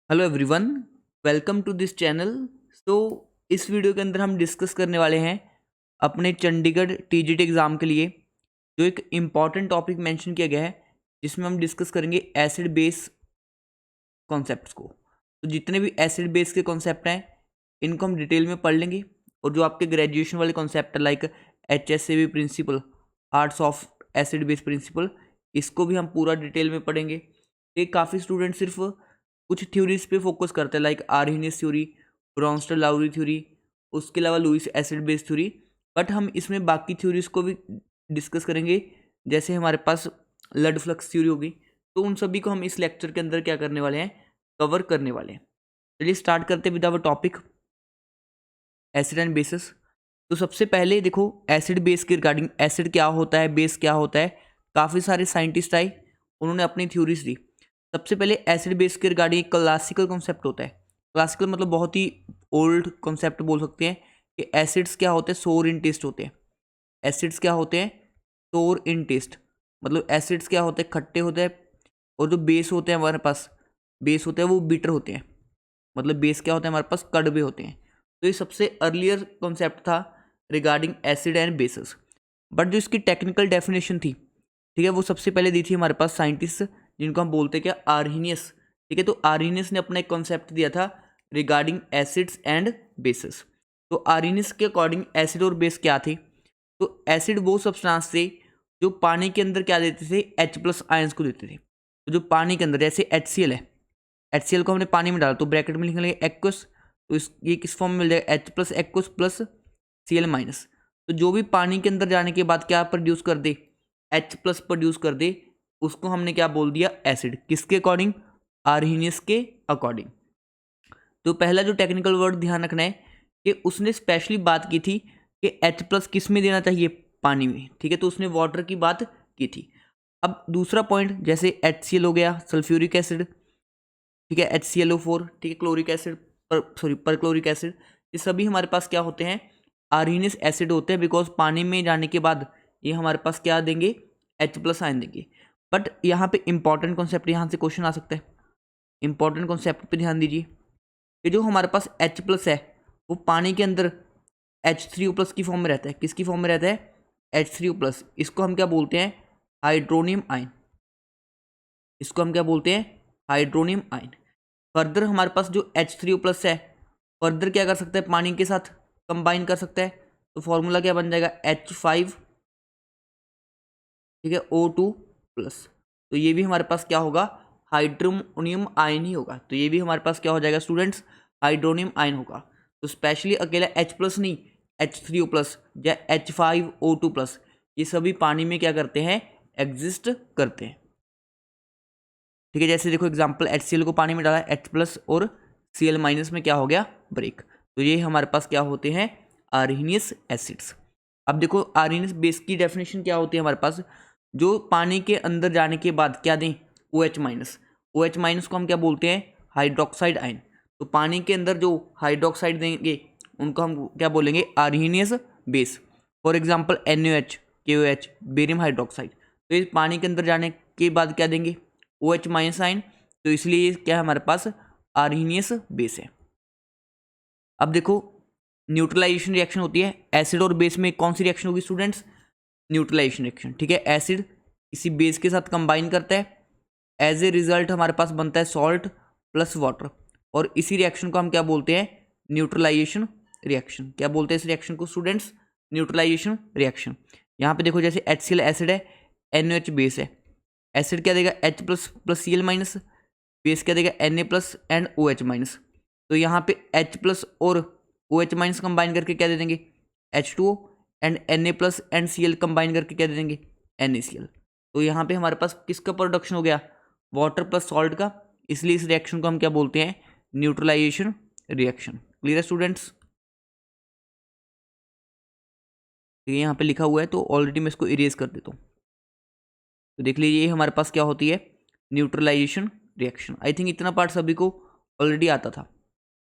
Hello everyone, welcome to this channel. So इस video के अंदर हम डिस्कस करने वाले हैं अपने चंडीगढ़ टीजीटी एग्ज़ाम के लिए जो एक इम्पॉर्टेंट टॉपिक मेंशन किया गया है, जिसमें हम डिस्कस करेंगे एसिड बेस कॉन्सेप्ट्स को। तो जितने भी एसिड बेस के कॉन्सेप्ट हैं इनको हम डिटेल में पढ़ लेंगे, और जो आपके ग्रेजुएशन वाले कॉन्सेप्ट है like HSAB principle, arts of acid base principle, इसको भी हम पूरा डिटेल में पढ़ेंगे। ये काफ़ी स्टूडेंट सिर्फ कुछ थ्योरीज पे फोकस करते हैं like Arrhenius theory, Bronsted Lowry theory, उसके अलावा Lewis acid base theory. But हम इसमें बाकी थ्योरीज को भी डिस्कस करेंगे, जैसे हमारे पास लड फ्लक्स थ्योरी होगी। तो उन सभी को हम इस लेक्चर के अंदर क्या करने वाले हैं, कवर करने वाले हैं। चलिए स्टार्ट करते हैं with our topic acid and bases. तो सबसे पहले देखो एसिड बेस के रिगार्डिंग, एसिड क्या होता है, बेस क्या होता है, काफ़ी सारे साइंटिस्ट आए, उन्होंने अपनी थ्योरीज दी। सबसे पहले एसिड बेस के रिगार्डिंग एक क्लासिकल कॉन्सेप्ट होता है। क्लासिकल मतलब बहुत ही ओल्ड कॉन्सेप्ट बोल सकते हैं कि एसिड्स क्या होते हैं, सोर इन टेस्ट होते हैं। एसिड्स क्या होते हैं, सोर इन टेस्ट, मतलब एसिड्स क्या होते हैं, खट्टे होते हैं। और जो बेस होते हैं हमारे पास, बेस होते हैं वो बिटर होते हैं, मतलब बेस क्या होता है हमारे पास, कड़वे होते हैं। तो ये सबसे अर्लियर कॉन्सेप्ट था regarding acid and basis. But जो इसकी टेक्निकल डेफिनेशन थी, ठीक है, वो सबसे पहले दी थी हमारे पास साइंटिस्ट जिनको हम बोलते हैं क्या, आर्हेनियस। ठीक है, तो आर्हेनियस ने अपना एक कॉन्सेप्ट दिया था रिगार्डिंग एसिड्स एंड बेसिस। तो आर्हेनियस के अकॉर्डिंग एसिड और बेस क्या थे, तो एसिड वो सब्सटेंस थे जो पानी के अंदर क्या देते थे, H+ आयंस को देते थे। तो जो पानी के अंदर जैसे HCl है, HCl को हमने पानी में डाला तो ब्रैकेट में लिख लेंगे एक्वस, तो ये किस फॉर्म में मिल जाएगा, H+ एक्वस प्लस Cl-। तो जो भी पानी के अंदर जाने के बाद क्या प्रोड्यूस कर दे, H+ प्रोड्यूस कर दे, उसको हमने क्या बोल दिया, एसिड। किसके अकॉर्डिंग, आर्हेनियस के अकॉर्डिंग। तो पहला जो टेक्निकल वर्ड ध्यान रखना है कि उसने स्पेशली बात की थी कि H+ किस में देना चाहिए, पानी में। ठीक है, तो उसने वाटर की बात की थी। अब दूसरा पॉइंट, जैसे HCl हो गया, सल्फ्यूरिक एसिड, ठीक है, HClO4, ठीक है, क्लोरिक एसिड, परक्लोरिक एसिड, ये सभी हमारे पास क्या होते हैं, आर्हेनियस एसिड होते हैं। बिकॉज पानी में जाने के बाद ये हमारे पास क्या देंगे, H+ आयन देंगे। बट यहाँ पे इंपॉर्टेंट कॉन्सेप्ट, यहाँ से क्वेश्चन आ सकता है, इंपॉर्टेंट कॉन्सेप्ट पे ध्यान दीजिए कि जो हमारे पास H+ है वो पानी के अंदर H3O+ की फॉर्म में रहता है। किसकी फॉर्म में रहता है, H3O+। इसको हम क्या बोलते हैं, हाइड्रोनियम आयन। इसको हम क्या बोलते हैं, हाइड्रोनियम आयन। फर्दर हमारे पास जो H3O+ है, फर्दर क्या कर सकता है, पानी के साथ कंबाइन कर सकता है। तो फॉर्मूला क्या बन जाएगा, H5, ठीक है, O2+। तो ये भी हमारे पास क्या होगा, हाइड्रोनियम आयन ही होगा। तो ये भी हमारे पास क्या हो जाएगा स्टूडेंट्स, हाइड्रोनियम आयन होगा। तो स्पेशली अकेला H+ नहीं, H3O+ या H5O2+, ये सभी पानी में क्या करते हैं, एग्जिस्ट करते हैं। ठीक है, जैसे देखो एग्जांपल, HCl को पानी में डाला H+ और Cl- में क्या हो गया, ब्रेक। तो ये हमारे पास क्या होते हैं, आर्हेनियस एसिड्स। अब देखो आर्हेनियस बेस की डेफिनेशन क्या होती है हमारे पास, जो पानी के अंदर जाने के बाद क्या दें, OH-। OH- को हम क्या बोलते हैं, हाइड्रोक्साइड आयन। तो पानी के अंदर जो हाइड्रोक्साइड देंगे उनको हम क्या बोलेंगे, Arrhenius base. For example NaOH, KOH, barium hydroxide. तो इस पानी के अंदर जाने के बाद क्या देंगे, OH- आयन। तो इसलिए ये क्या है हमारे पास, आर्हेनियस बेस है। अब देखो न्यूट्रलाइजेशन रिएक्शन होती है एसिड और बेस में, कौन सी रिएक्शन होगी स्टूडेंट्स, न्यूट्रलाइजेशन रिएक्शन। ठीक है, एसिड इसी बेस के साथ कंबाइन करता है, एज ए रिजल्ट हमारे पास बनता है सॉल्ट प्लस वाटर, और इसी रिएक्शन को हम क्या बोलते हैं, न्यूट्रलाइजेशन रिएक्शन। क्या बोलते हैं इस रिएक्शन को स्टूडेंट्स, न्यूट्रलाइजेशन रिएक्शन। यहाँ पे देखो जैसे HCl एसिड है, NaOH बेस है, एसिड क्या देगा, H+ प्लस Cl-, बेस क्या देगा, Na+ एंड OH-। तो यहाँ पे H+ और OH- कंबाइन करके क्या दे देंगे, H2O, and Na+ and Cl combine करके क्या दे देंगे, NaCl। तो यहाँ पे हमारे पास किसका प्रोडक्शन हो गया, वाटर प्लस सॉल्ट का। इसलिए इस रिएक्शन को हम क्या बोलते हैं, न्यूट्रलाइजेशन रिएक्शन। क्लियर है स्टूडेंट्स, ये यहाँ पे लिखा हुआ है तो ऑलरेडी मैं इसको इरेज कर देता हूँ। तो देख लीजिए ये हमारे पास क्या होती है, न्यूट्रलाइजेशन रिएक्शन। आई थिंक इतना पार्ट सभी को ऑलरेडी आता था।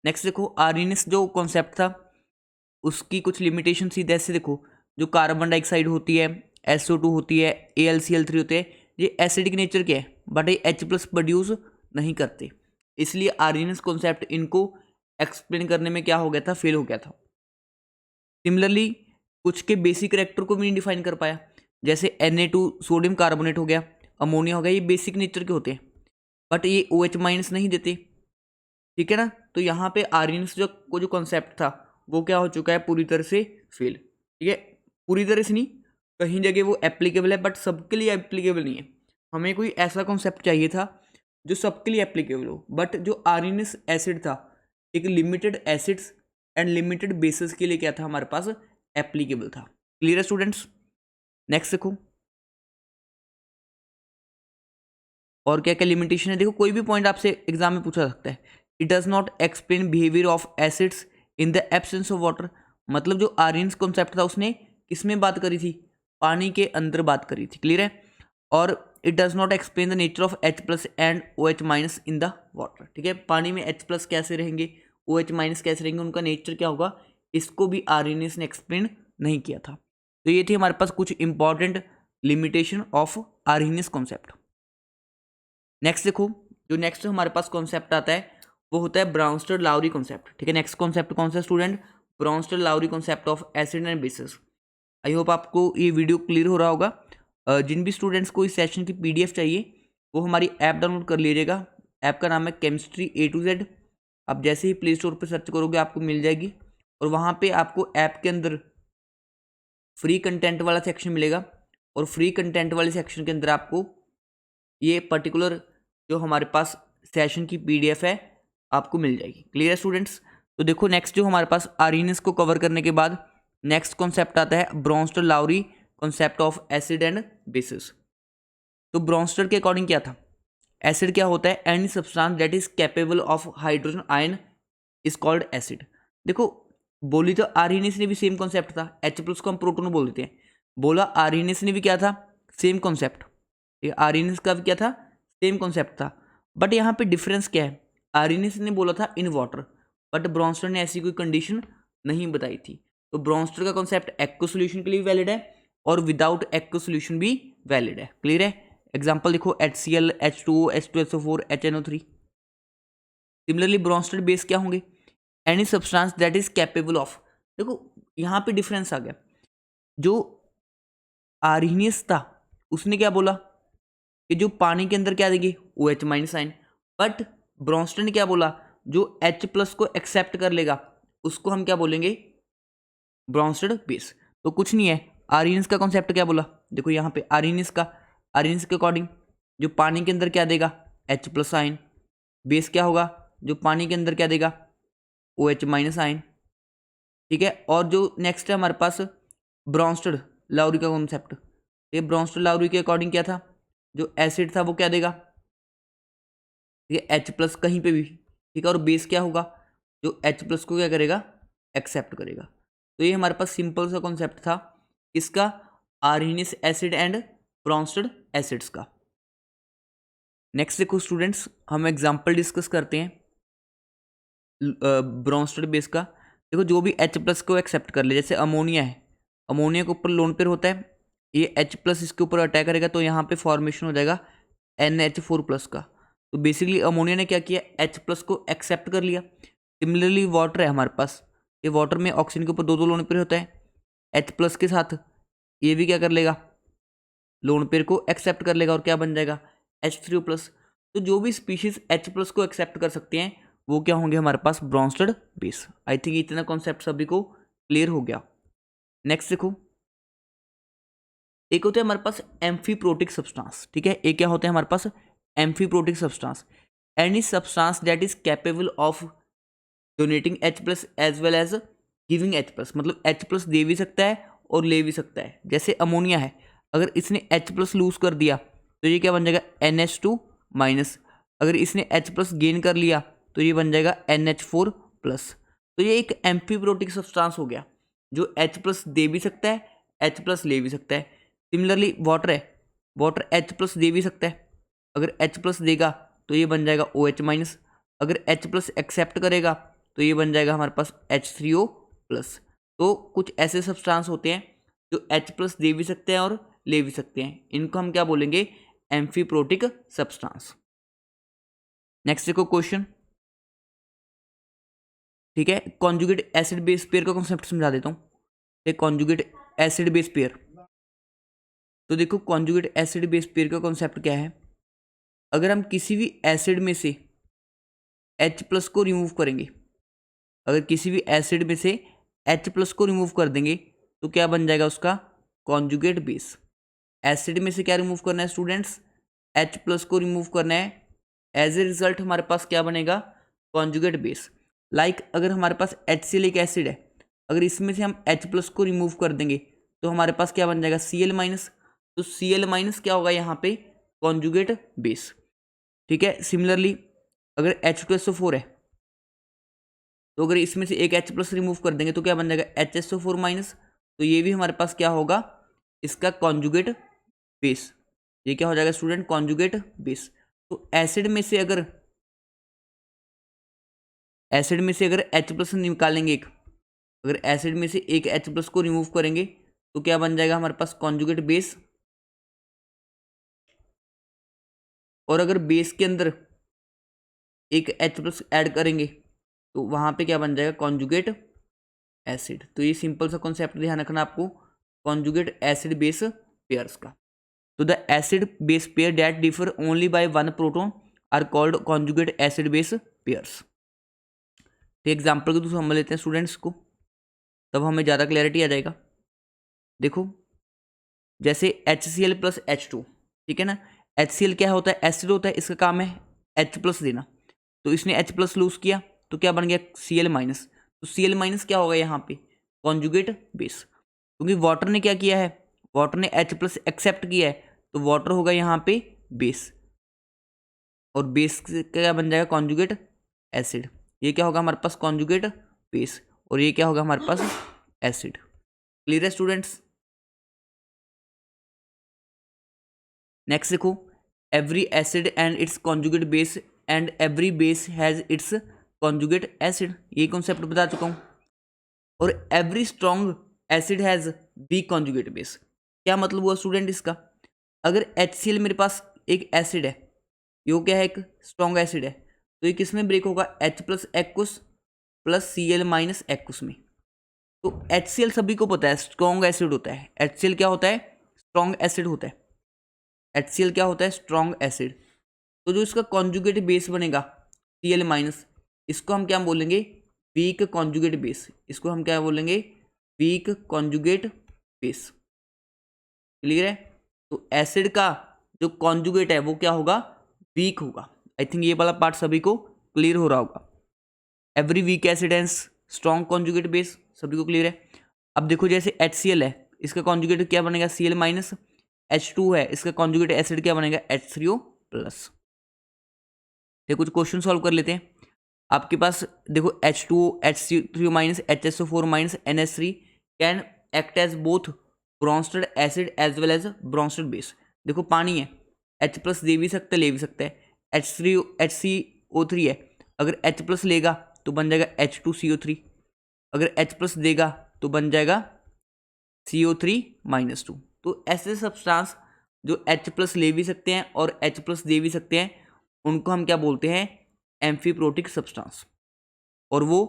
नेक्स्ट देखो आर्हेनियस जो कॉन्सेप्ट था उसकी कुछ लिमिटेशन थी। जैसे देखो जो कार्बन डाइऑक्साइड होती है, SO2 होती है, AlCl3 होते हैं, ये एसिडिक नेचर के है, बट ये H+ प्रोड्यूस नहीं करते। इसलिए आर्यनियस कॉन्सेप्ट इनको एक्सप्लेन करने में क्या हो गया था, फेल हो गया था। सिमिलरली कुछ के बेसिक रिएक्टर को भी नहीं डिफाइन कर पाया, जैसे Na2 सोडियम कार्बोनेट हो गया, अमोनिया हो गया, ये बेसिक नेचर के होते हैं बट ये OH माइनस नहीं देते, ठीक है ना। तो यहाँ पे आर्यनियस जो कॉन्सेप्ट था वो क्या हो चुका है, पूरी तरह से फेल, ठीक है। पूरी तरह से नहीं, कहीं जगह वो एप्लीकेबल है बट सबके लिए एप्लीकेबल नहीं है। हमें कोई ऐसा कॉन्सेप्ट चाहिए था जो सबके लिए एप्लीकेबल हो, बट जो आर्यनियस एसिड था एक limited acids and limited basis के लिए क्या था, हमारे पास एप्लीकेबल था। क्लियर है स्टूडेंट्स। नेक्स्ट देखो और क्या क्या लिमिटेशन है। देखो कोई भी पॉइंट आपसे एग्जाम में पूछा सकता है, it does not explain behaviour of acids in the absence of water. मतलब जो आर्यनियस कॉन्सेप्ट था उसने किसमें बात करी थी, पानी के अंदर बात करी थी। क्लियर है। और it does not explain the nature of H+ and OH- in the water, ठीक है। पानी में H+ कैसे रहेंगे, OH- कैसे रहेंगे, उनका नेचर क्या होगा, इसको भी आर्यनियस ने एक्सप्लेन नहीं किया था। तो ये थी हमारे पास कुछ important limitation of Arrhenius concept. Next देखो, जो नेक्स्ट हमारे पास कॉन्सेप्ट आता है वो होता है ब्राउनस्टर लाउरी कॉन्सेप्ट, ठीक है। नेक्स्ट कॉन्सेप्ट कौन सा student, Bronsted Lowry concept of acid and bases. I hope आपको ये वीडियो क्लियर हो रहा होगा। जिन भी स्टूडेंट्स को इस सेशन की PDF चाहिए वो हमारी ऐप डाउनलोड कर लीजिएगा। ऐप का नाम है केमिस्ट्री A to Z। आप जैसे ही प्ले स्टोर पर सर्च करोगे आपको मिल जाएगी, और वहाँ पे आपको ऐप के अंदर फ्री कंटेंट वाला सेक्शन मिलेगा, और फ्री कंटेंट वाले सेक्शन के अंदर आपको ये पर्टिकुलर जो हमारे पास सेशन की PDF है आपको मिल जाएगी। क्लियर है स्टूडेंट्स। तो देखो नेक्स्ट जो हमारे पास आर्यनियस को कवर करने के बाद नेक्स्ट कॉन्सेप्ट आता है Bronsted Lowry concept of acid and bases. तो ब्राउनस्टर के अकॉर्डिंग क्या था, एसिड क्या होता है, any substance that is capable of hydrogen ion is called acid. देखो बोली तो आर्यनियस ने भी सेम कॉन्सेप्ट था, H+ को हम प्रोटोन बोल देते हैं, बोला आर्यनियस ने भी क्या था, सेम कॉन्सेप्ट। आर्यनियस का भी क्या था, सेम कॉन्सेप्ट था, बट यहाँ पे डिफरेंस क्या है, आर्यनियस ने बोला था इन वाटर, बट ब्राउनस्टर ने ऐसी कोई कंडीशन नहीं बताई थी। तो ब्राउनस्टर का कॉन्सेप्ट एक्व सोल्यूशन के लिए वैलिड है और विदाउट एक्व सोल्यूशन भी वैलिड है। क्लियर है। एग्जाम्पल देखो HCl, H2O, H2SO4, HNO3। Similarly Bronsted base क्या होंगे, any substance that is capable of. देखो यहाँ पे डिफरेंस आ गया, जो आर्यनियस था उसने क्या बोला कि जो पानी के अंदर क्या देगी, OH- आयन, बट ब्राउनस्टर ने क्या बोला, जो H+ को एक्सेप्ट कर लेगा उसको हम क्या बोलेंगे, ब्राउनस्टर बेस। तो कुछ नहीं है, आर्यनियस का कॉन्सेप्ट क्या बोला, देखो यहाँ पे आर्यनियस के अकॉर्डिंग जो पानी के अंदर क्या देगा, H+ आयन, बेस क्या होगा, जो पानी के अंदर क्या देगा, OH- आयन, ठीक है। और जो नेक्स्ट है हमारे पास ब्राउनस्टर लाउरी का कॉन्सेप्ट, ये ब्राउनस्टर लाउरी के अकॉर्डिंग क्या था, जो एसिड था वो क्या देगा, ठीक है, H+ कहीं पे भी, ठीक है। और बेस क्या होगा, जो H+ को क्या करेगा, एक्सेप्ट करेगा। तो ये हमारे पास सिंपल सा कॉन्सेप्ट था इसका, आर्यनियस एसिड एंड ब्राउनस्टर एसिड्स का। नेक्स्ट देखो स्टूडेंट्स, हम एग्जांपल डिस्कस करते हैं ब्राउनस्टर बेस का। देखो जो भी H+ को एक्सेप्ट कर ले, जैसे अमोनिया है, अमोनिया के ऊपर लोन पेयर होता है, ये H+ इसके ऊपर अटैक करेगा तो यहाँ पे फॉर्मेशन हो जाएगा NH4+ का। तो बेसिकली अमोनिया ने क्या किया, H+ को एक्सेप्ट कर लिया। सिमिलरली वाटर है हमारे पास, ये वाटर में ऑक्सीजन के ऊपर दो लोन पेयर होता है, H+ के साथ ये भी क्या कर लेगा, लोन पेयर को एक्सेप्ट कर लेगा और क्या बन जाएगा, H3O+। तो जो भी स्पीशीज H+ को एक्सेप्ट कर सकते हैं वो क्या होंगे, हमारे पास ब्राउनस्टर बेस। आई थिंक इतना कॉन्सेप्ट सभी को क्लियर हो गया। नेक्स्ट देखो, एक होता है हमारे पास एम्फीप्रोटिक सब्सटेंस, ठीक है। एक क्या होता है हमारे पास, amphiprotic substance, any substance that is capable of donating H+ as well as giving H+। मतलब H+ दे भी सकता है और ले भी सकता है। जैसे अमोनिया है, अगर इसने H+ लूज कर दिया तो ये क्या बन जाएगा, NH2-। अगर इसने H+ गेन कर लिया तो ये बन जाएगा NH4+। तो ये एक एम्फीप्रोटिक सब्सटेंस हो गया, जो H+ दे भी सकता है, H+ ले भी सकता है। सिमिलरली वाटर है, वाटर H+ दे भी सकता है, अगर H+ देगा तो ये बन जाएगा OH-। अगर H+ एक्सेप्ट करेगा तो ये बन जाएगा हमारे पास H3O+। तो कुछ ऐसे सब्सटेंस होते हैं जो H+ दे भी सकते हैं और ले भी सकते हैं, इनको हम क्या बोलेंगे, एम्फीप्रोटिक सब्सटेंस। नेक्स्ट देखो क्वेश्चन, ठीक है। कॉन्जुगेट एसिड बेस पेयर का कॉन्सेप्ट समझा देता हूँ। कॉन्जुगेट एसिड बेस पेयर, तो देखो कॉन्जुगेट एसिड बेस पेयर का कॉन्सेप्ट क्या है। अगर हम किसी भी एसिड में से H+ को रिमूव करेंगे, अगर किसी भी एसिड में से H+ को रिमूव कर देंगे तो क्या बन जाएगा उसका कॉन्जुगेट बेस। एसिड में से क्या रिमूव करना है स्टूडेंट्स, H+ को रिमूव करना है। एज ए रिजल्ट हमारे पास क्या बनेगा कॉन्जुगेट बेस। लाइक अगर हमारे पास HCl एक एसिड है, अगर इसमें से हम H+ को रिमूव कर देंगे तो हमारे पास क्या बन जाएगा Cl-। तो Cl- क्या होगा यहाँ पे कॉन्जुगेट बेस, ठीक है। सिमिलरली अगर H2SO4 है, तो अगर इसमें से एक H+ रिमूव कर देंगे तो क्या बन जाएगा HSO4-। तो ये भी हमारे पास क्या होगा इसका कॉन्जुगेट बेस। ये क्या हो जाएगा स्टूडेंट कॉन्जुगेट बेस। तो एसिड में से अगर H+ निकालेंगे एक, अगर एसिड में से एक H+ को रिमूव करेंगे तो क्या बन जाएगा हमारे पास कॉन्जुगेट बेस। और अगर बेस के अंदर एक H+ ऐड करेंगे तो वहां पे क्या बन जाएगा कॉन्जुगेट एसिड। तो ये सिंपल सा कॉन्सेप्ट ध्यान रखना आपको कॉन्जुगेट एसिड बेस पेयर्स का। तो the acid base pair that differ only by one proton are called conjugate acid base pairs. तो एग्जाम्पल के थ्रू समझ लेते हैं स्टूडेंट्स को, तब हमें ज़्यादा क्लैरिटी आ जाएगा। देखो जैसे HCl+ H2, ठीक है ना। HCl क्या होता है एसिड होता है, इसका काम है H+ देना। तो इसने H+ लूज किया तो क्या बन गया Cl-। तो Cl- क्या होगा यहाँ पे कॉन्जुगेट बेस, क्योंकि वाटर ने क्या किया है, वाटर ने H+ एक्सेप्ट किया है तो वाटर होगा यहाँ पे बेस, और बेस क्या बन जाएगा कॉन्जुगेट एसिड। ये क्या होगा हमारे पास कॉन्जुगेट बेस, और ये क्या होगा हमारे पास एसिड। क्लियर है स्टूडेंट्स। नेक्स्ट देखो, every acid and it's conjugate base and every base has its conjugate acid. ये कॉन्सेप्ट बता चुका हूँ। और every strong acid has week conjugate base. क्या मतलब हुआ स्टूडेंट इसका, अगर HCl मेरे पास एक एसिड है, यो क्या है एक स्ट्रॉन्ग एसिड है, तो ये किस में ब्रेक होगा H+ aqueous plus Cl- aqueous में। तो HCl सभी को पता है स्ट्रॉन्ग एसिड होता है। HCl क्या होता है स्ट्रॉन्ग एसिड होता है। HCl क्या होता है स्ट्रॉन्ग एसिड। तो जो इसका कॉन्जुगेट बेस बनेगा Cl-, इसको हम क्या बोलेंगे वीक कॉन्जुगेट बेस। इसको हम क्या बोलेंगे वीक कॉन्जुगेट बेस। क्लियर है। तो एसिड का जो कॉन्जुगेट है वो क्या होगा वीक होगा। आई थिंक ये वाला पार्ट सभी को क्लियर हो रहा होगा। Every weak acid and strong conjugate base सभी को क्लियर है। अब देखो जैसे HCl है, इसका कॉन्जुगेट क्या बनेगा Cl-। H2 है, इसका कॉन्जुगेट एसिड क्या बनेगा H3O+। ये कुछ क्वेश्चन सॉल्व कर लेते हैं। आपके पास देखो H2O H3O- HSO4- NH3 can act as both Bronsted acid as well as Bronsted base. देखो पानी है, H+ दे भी सकता है ले भी सकता है। HCO3 है, अगर H+ लेगा तो बन जाएगा H2CO3, अगर H+ देगा तो बन जाएगा CO3-2। तो ऐसे सब्सटेंस जो H+ ले भी सकते हैं और H+ दे भी सकते हैं उनको हम क्या बोलते हैं एम्फीप्रोटिक सब्सटेंस। और वो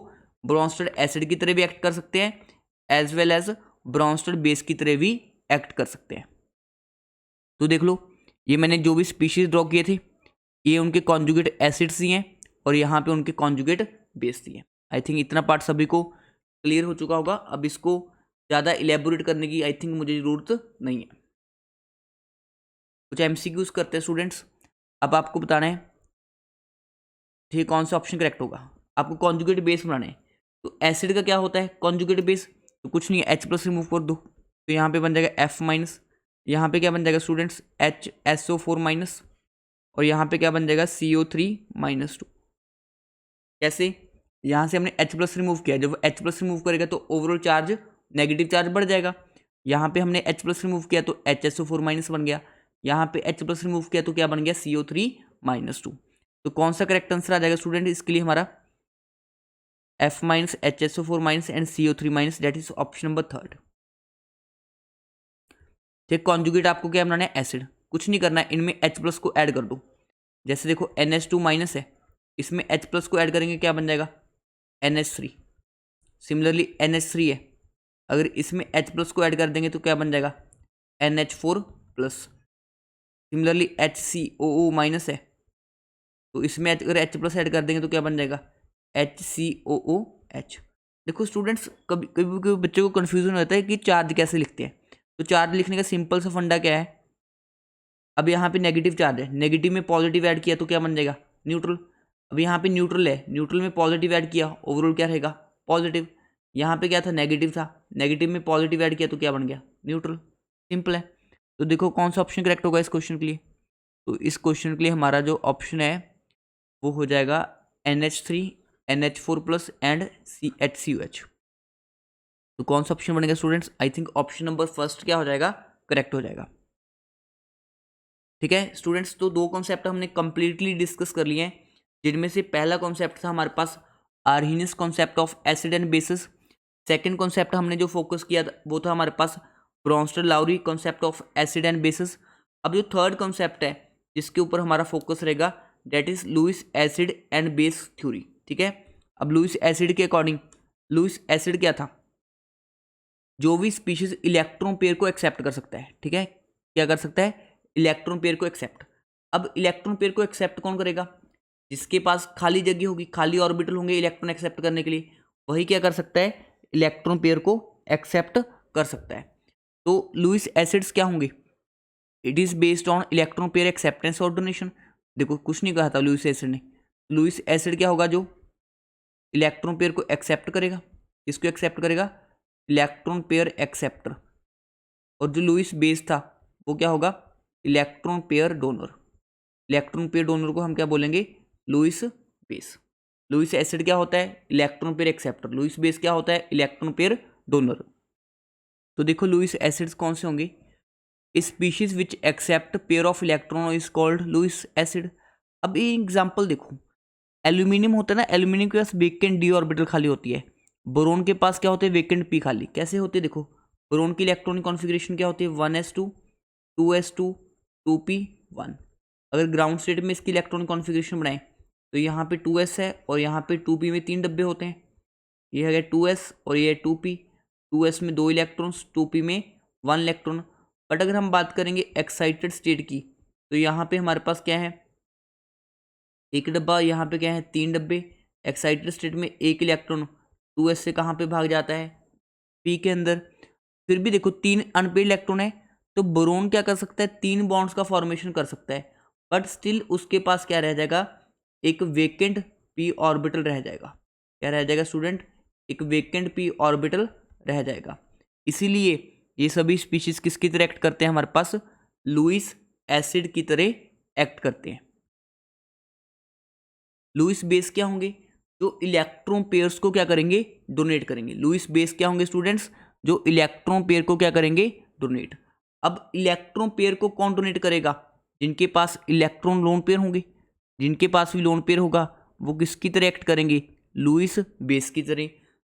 ब्रोंस्टेड एसिड की तरह भी एक्ट कर सकते हैं as well as Bronsted base की तरह भी एक्ट कर सकते हैं। तो देख लो ये मैंने जो भी स्पीशीज ड्रॉ किए थे ये उनके कॉन्जुगेट एसिड्स दिए हैं और यहाँ पे उनके कॉन्जुगेट बेस दिए। आई थिंक इतना पार्ट सभी को क्लियर हो चुका होगा। अब इसको ज़्यादा इलेबोरेट करने की आई थिंक मुझे ज़रूरत नहीं है। कुछ MCQs करते हैं स्टूडेंट्स। अब आपको बताना है ठीक कौन सा ऑप्शन करेक्ट होगा। आपको कॉन्जुगेट बेस बनाना है। तो एसिड का क्या होता है कॉन्जुगेट बेस, तो कुछ नहीं है H+ रिमूव कर दो तो यहाँ पे बन जाएगा F-। यहाँ पे क्या बन जाएगा स्टूडेंट्स HSO4-, और यहाँ पे क्या बन जाएगा CO3-2। कैसे, यहाँ से हमने H+ रिमूव किया, जब H+ रिमूव करेगा तो ओवरऑल चार्ज नेगेटिव चार्ज बढ़ जाएगा। यहाँ पे हमने H+ रिमूव किया तो HSO4- बन गया, यहाँ पे H+ रिमूव किया तो क्या बन गया CO3-2। तो कौन सा करेक्ट आंसर आ जाएगा स्टूडेंट इसके लिए हमारा F-, HSO4- and CO3-, that is option number 3। ठीक, कॉन्जुगेट आपको क्या बनाना है एसिड, कुछ नहीं करना है, इनमें H+ को ऐड कर दो। जैसे देखो NH2- है इसमें H+ को ऐड करेंगे क्या बन जाएगा, NH3। सिमिलरली NH3 है, अगर इसमें H+ को ऐड कर देंगे तो क्या बन जाएगा, NH4+। सिमिलरली HCOO- है, तो इसमें अगर H+ ऐड कर देंगे तो क्या बन जाएगा, HCOOH। देखो स्टूडेंट्स, कभी कभी बच्चों को कन्फ्यूजन होता है कि चार्ज कैसे लिखते हैं। तो चार्ज लिखने का सिंपल सा फंडा क्या है, अब यहाँ पे नेगेटिव चार्ज है, नेगेटिव में पॉजिटिव ऐड किया तो क्या बन जाएगा, न्यूट्रल। अब यहाँ पे न्यूट्रल है, न्यूट्रल में पॉजिटिव ऐड किया, ओवरऑल क्या रहेगा, पॉजिटिव। यहाँ पे क्या था, नेगेटिव था, नेगेटिव में पॉजिटिव ऐड किया तो क्या बन गया, न्यूट्रल। सिंपल है। तो देखो कौन सा ऑप्शन करेक्ट होगा इस क्वेश्चन के लिए। तो इस क्वेश्चन के लिए हमारा जो ऑप्शन है वो हो जाएगा NH3, NH4+ एंड HCOH। तो कौन सा ऑप्शन बनेगा students, I think option number first क्या हो जाएगा, करेक्ट हो जाएगा। ठीक है स्टूडेंट्स, तो दो कॉन्सेप्ट हमने कंप्लीटली डिस्कस कर लिए हैं, जिनमें से पहला कॉन्सेप्ट था हमारे पास Arrhenius concept of acid and bases. Second concept हमने जो फोकस किया था वो था हमारे पास Bronsted Lowry concept of acid and bases. अब जो थर्ड कॉन्सेप्ट है जिसके ऊपर हमारा फोकस रहेगा, that is Lewis acid and base theory. ठीक है, अब लुईस एसिड के अकॉर्डिंग, लुईस एसिड क्या था, जो भी स्पीशीज इलेक्ट्रॉन पेयर को एक्सेप्ट कर सकता है। ठीक है, क्या कर सकता है, इलेक्ट्रॉन पेयर को एक्सेप्ट। अब इलेक्ट्रॉन पेयर को एक्सेप्ट कौन करेगा, जिसके पास खाली जगह होगी, खाली ऑर्बिटल होंगे इलेक्ट्रॉन एक्सेप्ट करने के लिए, वही क्या कर सकता है, इलेक्ट्रॉन पेयर को एक्सेप्ट कर सकता है। तो लुईस एसिड्स क्या होंगे, it is based on electron pair acceptance और डोनेशन। देखो कुछ नहीं कहा था लुईस एसिड ने, लुईस एसिड क्या होगा, जो इलेक्ट्रॉन पेयर को एक्सेप्ट करेगा। इसको एक्सेप्ट करेगा, इलेक्ट्रॉन पेयर एक्सेप्टर। और जो लुईस बेस था वो क्या होगा, electron pair donor. Electron pair donor को हम क्या बोलेंगे, लुईस बेस। लुईस एसिड क्या होता है, electron pair acceptor. Lewis base क्या होता है, इलेक्ट्रॉन पेयर डोनर। तो देखो लुईस एसिड्स कौन से होंगे, species which accept pair of electron is called Lewis acid. अब ये एग्जांपल देखो, एल्यूमिनियम होता है ना, एल्यूमिनियम के पास वेकेंट डी ऑर्बिटल खाली होती है, बोरोन के पास क्या होते हैं, वेकेंट पी खाली। कैसे होते हैं देखो, बोरोन की इलेक्ट्रॉनिक कॉन्फ़िगरेशन क्या होती है, 1s2 2s2 2p1। अगर ग्राउंड स्टेट में इसकी इलेक्ट्रॉनिक कॉन्फ़िगरेशन बनाएं तो यहाँ पे 2s है और यहाँ पे 2p में 3 डब्बे होते हैं। ये है 2s और ये 2p, 2s में 2 इलेक्ट्रॉन्स, 2p में 1 इलेक्ट्रॉन। बट अगर हम बात करेंगे एक्साइटेड स्टेट की, तो यहाँ पे हमारे पास क्या है, एक डब्बा, यहाँ पे क्या है, 3 डब्बे। एक्साइटेड स्टेट में 1 इलेक्ट्रॉन 2s से कहाँ पे भाग जाता है, p के अंदर। फिर भी देखो 3 अनपेड इलेक्ट्रॉन है, तो बोरोन क्या कर सकता है, 3 बॉन्ड्स का फॉर्मेशन कर सकता है, बट स्टिल उसके पास क्या रह जाएगा, एक वेकेंट p ऑर्बिटल रह जाएगा। क्या रह जाएगा स्टूडेंट, एक वेकेंट p ऑर्बिटल रह जाएगा। इसीलिए ये सभी स्पीशीज किसकी तरह एक्ट करते हैं, हमारे पास लुईस एसिड की तरह एक्ट करते हैं। लुईस बेस क्या होंगे, जो इलेक्ट्रॉन पेयर्स को क्या करेंगे, डोनेट करेंगे। लुईस बेस क्या होंगे स्टूडेंट्स, जो इलेक्ट्रॉन पेयर को क्या करेंगे, डोनेट। अब इलेक्ट्रॉन पेयर को कौन डोनेट करेगा, जिनके पास इलेक्ट्रॉन लोन पेयर होंगे। जिनके पास भी लोन पेयर होगा वो किसकी तरह एक्ट करेंगे, लुईस बेस की तरह।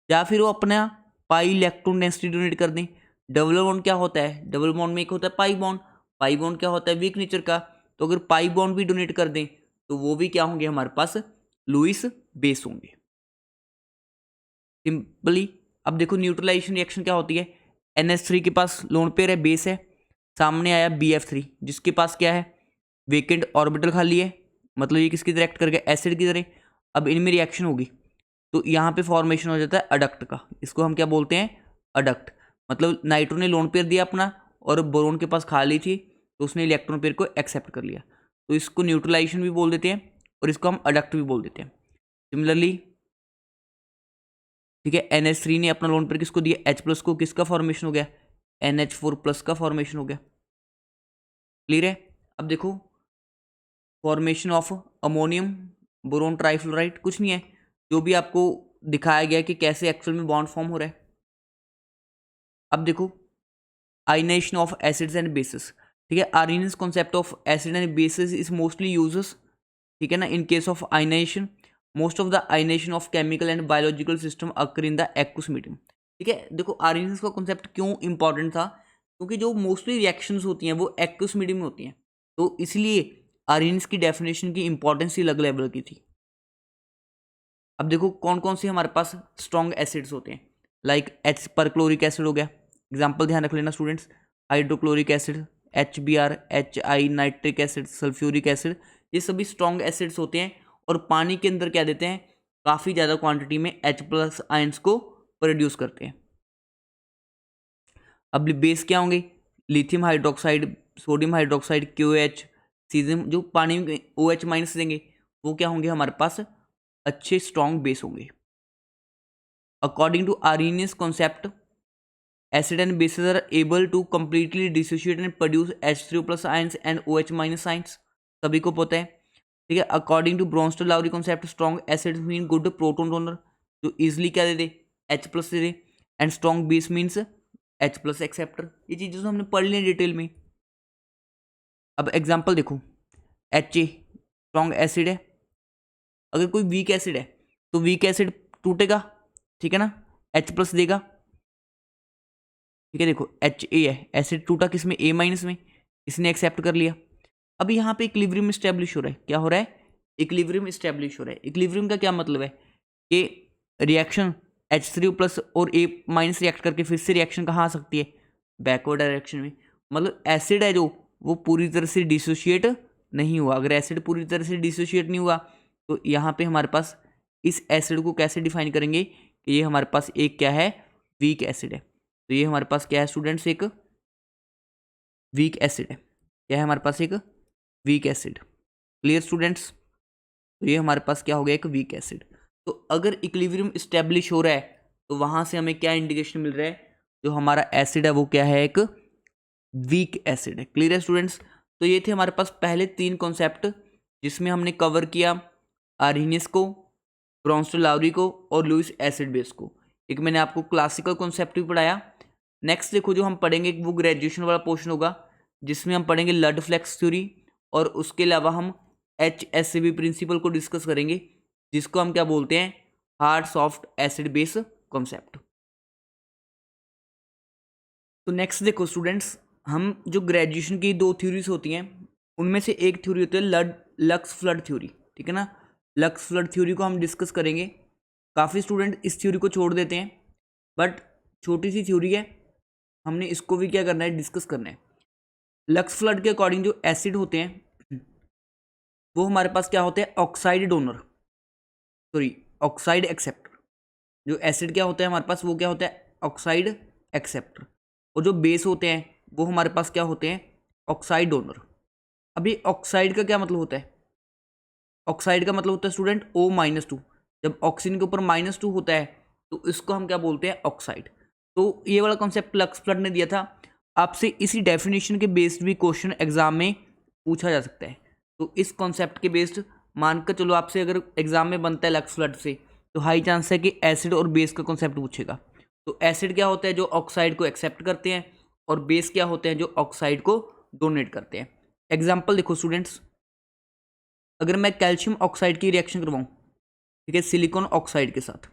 या फिर वो अपना पाई इलेक्ट्रॉन डेंसिटी डोनेट कर दें। डबल बॉन्ड क्या होता है, डबल बॉन्ड में एक होता है पाई बॉन्ड। पाई बॉन्ड क्या होता है, वीक नेचर का। तो अगर पाई बॉन्ड भी डोनेट कर दें तो वो भी क्या होंगे, हमारे पास लुईस बेस होंगे सिंपली। अब देखो न्यूट्रलाइजेशन रिएक्शन क्या होती है, NH3 के पास लोन पेयर है, बेस है, सामने आया BF3 जिसके पास क्या है, वेकेंट ऑर्बिटल खाली है, मतलब ये किसकी तरह एक्ट कर गया, एसिड की तरह। अब इनमें रिएक्शन होगी तो यहाँ पे फॉर्मेशन हो जाता है अडक्ट का। इसको हम क्या बोलते हैं, अडक्ट। मतलब नाइट्रो ने लोन पेयर दिया अपना और बोरोन के पास खाली थी तो उसने इलेक्ट्रॉन पेयर को एक्सेप्ट कर लिया, तो इसको न्यूट्रलाइजेशन भी बोल देते हैं और इसको हम अडक्ट भी बोल देते हैं। सिमिलरली ठीक है, NH3 ने अपना लोन पेयर किसको दिया, H+ को, किसका फॉर्मेशन हो गया, NH4+ का फॉर्मेशन हो गया। क्लियर है। अब देखो formation of ammonium boron trifluoride कुछ नहीं है, जो भी आपको दिखाया गया कि कैसे एक्चुअल में बॉन्ड फॉर्म हो रहा है। अब देखो ionization of acids and bases. ठीक है, Arrhenius concept of acid and bases is mostly uses, ठीक है ना, in case of ionization. Most of the ionization of chemical and biological system occur in the aqueous medium. ठीक है, देखो Arrhenius का concept क्यों इंपॉर्टेंट था, क्योंकि जो मोस्टली रिएक्शंस होती हैं वो एक्वस मीडियम में होती हैं, तो इसलिए आर्हीनियस की डेफिनेशन की इंपॉर्टेंस ही अलग लेवल की थी। अब देखो कौन कौन से हमारे पास स्ट्रॉन्ग एसिड्स होते हैं, लाइक H पर क्लोरिक एसिड हो गया, एग्जाम्पल ध्यान रख लेना students, hydrochloric acid, HBr, HI, nitric acid, sulphuric acid, ये सभी स्ट्रॉन्ग एसिड्स होते हैं और पानी के अंदर क्या देते हैं, काफ़ी ज़्यादा क्वांटिटी में H+ आयंस को प्रोड्यूस करते हैं। अब बेस क्या होंगे, lithium hydroxide, sodium hydroxide, QH, caesium, जो पानी में OH- देंगे वो क्या होंगे हमारे पास अच्छे स्ट्रॉन्ग बेस होंगे। According to Arrhenius concept, acid and bases are able to completely dissociate and produce H3+ ions and OH- ions, सभी को पता है, ठीक है। According to Bronsted Lowry concept, strong acids mean good proton donor, जो easily क्या दे दे, H+ दे दे, and strong base means H+ acceptor. ये चीज़ें तो हमने पढ़ ली डिटेल में। अब एग्जाम्पल देखो, HA स्ट्रॉन्ग एसिड है, अगर कोई वीक एसिड है तो वीक एसिड टूटेगा, ठीक है ना, H+ देगा, ठीक है। देखो HA है, एसिड टूटा किस में, A- में, इसने एक्सेप्ट कर लिया। अब यहाँ पे इक्विलिब्रियम स्टैब्लिश हो रहा है, क्या हो रहा है, इक्विलिब्रियम स्टैब्लिश हो रहा है। इक्विलिब्रियम का क्या मतलब है कि रिएक्शन H3+ और A- रिएक्ट करके फिर से रिएक्शन कहाँ आ सकती है, बैकवर्ड डायरेक्शन में, मतलब एसिड है जो वो पूरी तरह से डिसोशिएट नहीं हुआ। अगर एसिड पूरी तरह से डिसोशिएट नहीं हुआ तो यहाँ पे हमारे पास इस एसिड को कैसे डिफाइन करेंगे कि ये हमारे पास एक क्या है, वीक एसिड है। तो ये हमारे पास क्या है स्टूडेंट्स, एक वीक एसिड है। क्या है हमारे पास, एक वीक एसिड। क्लियर स्टूडेंट्स, तो ये हमारे पास क्या हो गया, एक वीक एसिड। तो अगर इक्विलिब्रियम स्टेब्लिश हो रहा है तो वहां से हमें क्या इंडिकेशन मिल रहा है, जो हमारा एसिड है वो क्या है, एक वीक एसिड है। क्लियर है स्टूडेंट्स। तो ये थे हमारे पास पहले 3 कॉन्सेप्ट जिसमें हमने कवर किया आर्हेनियस को, ब्रोंस्टर-लाउरी को और लुईस एसिड बेस को। एक मैंने आपको क्लासिकल कॉन्सेप्ट भी पढ़ाया। नेक्स्ट देखो जो हम पढ़ेंगे वो ग्रेजुएशन वाला पोर्शन होगा जिसमें हम पढ़ेंगे लड-फ्लेक्स थ्योरी, और उसके अलावा हम HSAB प्रिंसिपल को डिस्कस करेंगे जिसको हम क्या बोलते हैं, hard soft acid base concept. तो नेक्स्ट देखो स्टूडेंट्स, हम जो ग्रेजुएशन की 2 थ्योरीज होती हैं उनमें से एक थ्योरी होती है लक्स फ्लड थ्योरी, ठीक है ना। लक्स फ्लड थ्योरी को हम डिस्कस करेंगे। काफ़ी स्टूडेंट इस थ्योरी को छोड़ देते हैं, बट छोटी सी थ्योरी है, हमने इसको भी क्या करना है, डिस्कस करना है। लक्स फ्लड के अकॉर्डिंग जो एसिड होते हैं वो हमारे पास क्या होते हैं, oxide donor, sorry oxide acceptor. जो एसिड क्या होता है हमारे पास, वो क्या होता है, ऑक्साइड एक्सेप्टर। और जो बेस होते हैं वो हमारे पास क्या होते हैं, ऑक्साइड डोनर। अभी ऑक्साइड का क्या मतलब होता है, ऑक्साइड का मतलब होता है स्टूडेंट O-2। जब ऑक्सीजन के ऊपर -2 होता है तो इसको हम क्या बोलते हैं, ऑक्साइड। तो ये वाला कॉन्सेप्ट लक्स फ्लड ने दिया था। आपसे इसी डेफिनेशन के बेस्ड भी क्वेश्चन एग्जाम में पूछा जा सकता है। तो इस कॉन्सेप्ट के बेस्ड मानकर चलो आपसे अगर एग्जाम में बनता है लक्स फ्लड से, तो हाई चांस है कि एसिड और बेस का कॉन्सेप्ट पूछेगा। तो एसिड क्या होता है, जो ऑक्साइड को एक्सेप्ट करते हैं, और बेस क्या होते हैं, जो ऑक्साइड को डोनेट करते हैं। एग्जाम्पल देखो स्टूडेंट्स, अगर मैं कैल्शियम ऑक्साइड की रिएक्शन करवाऊं, ठीक है, सिलिकॉन ऑक्साइड के साथ,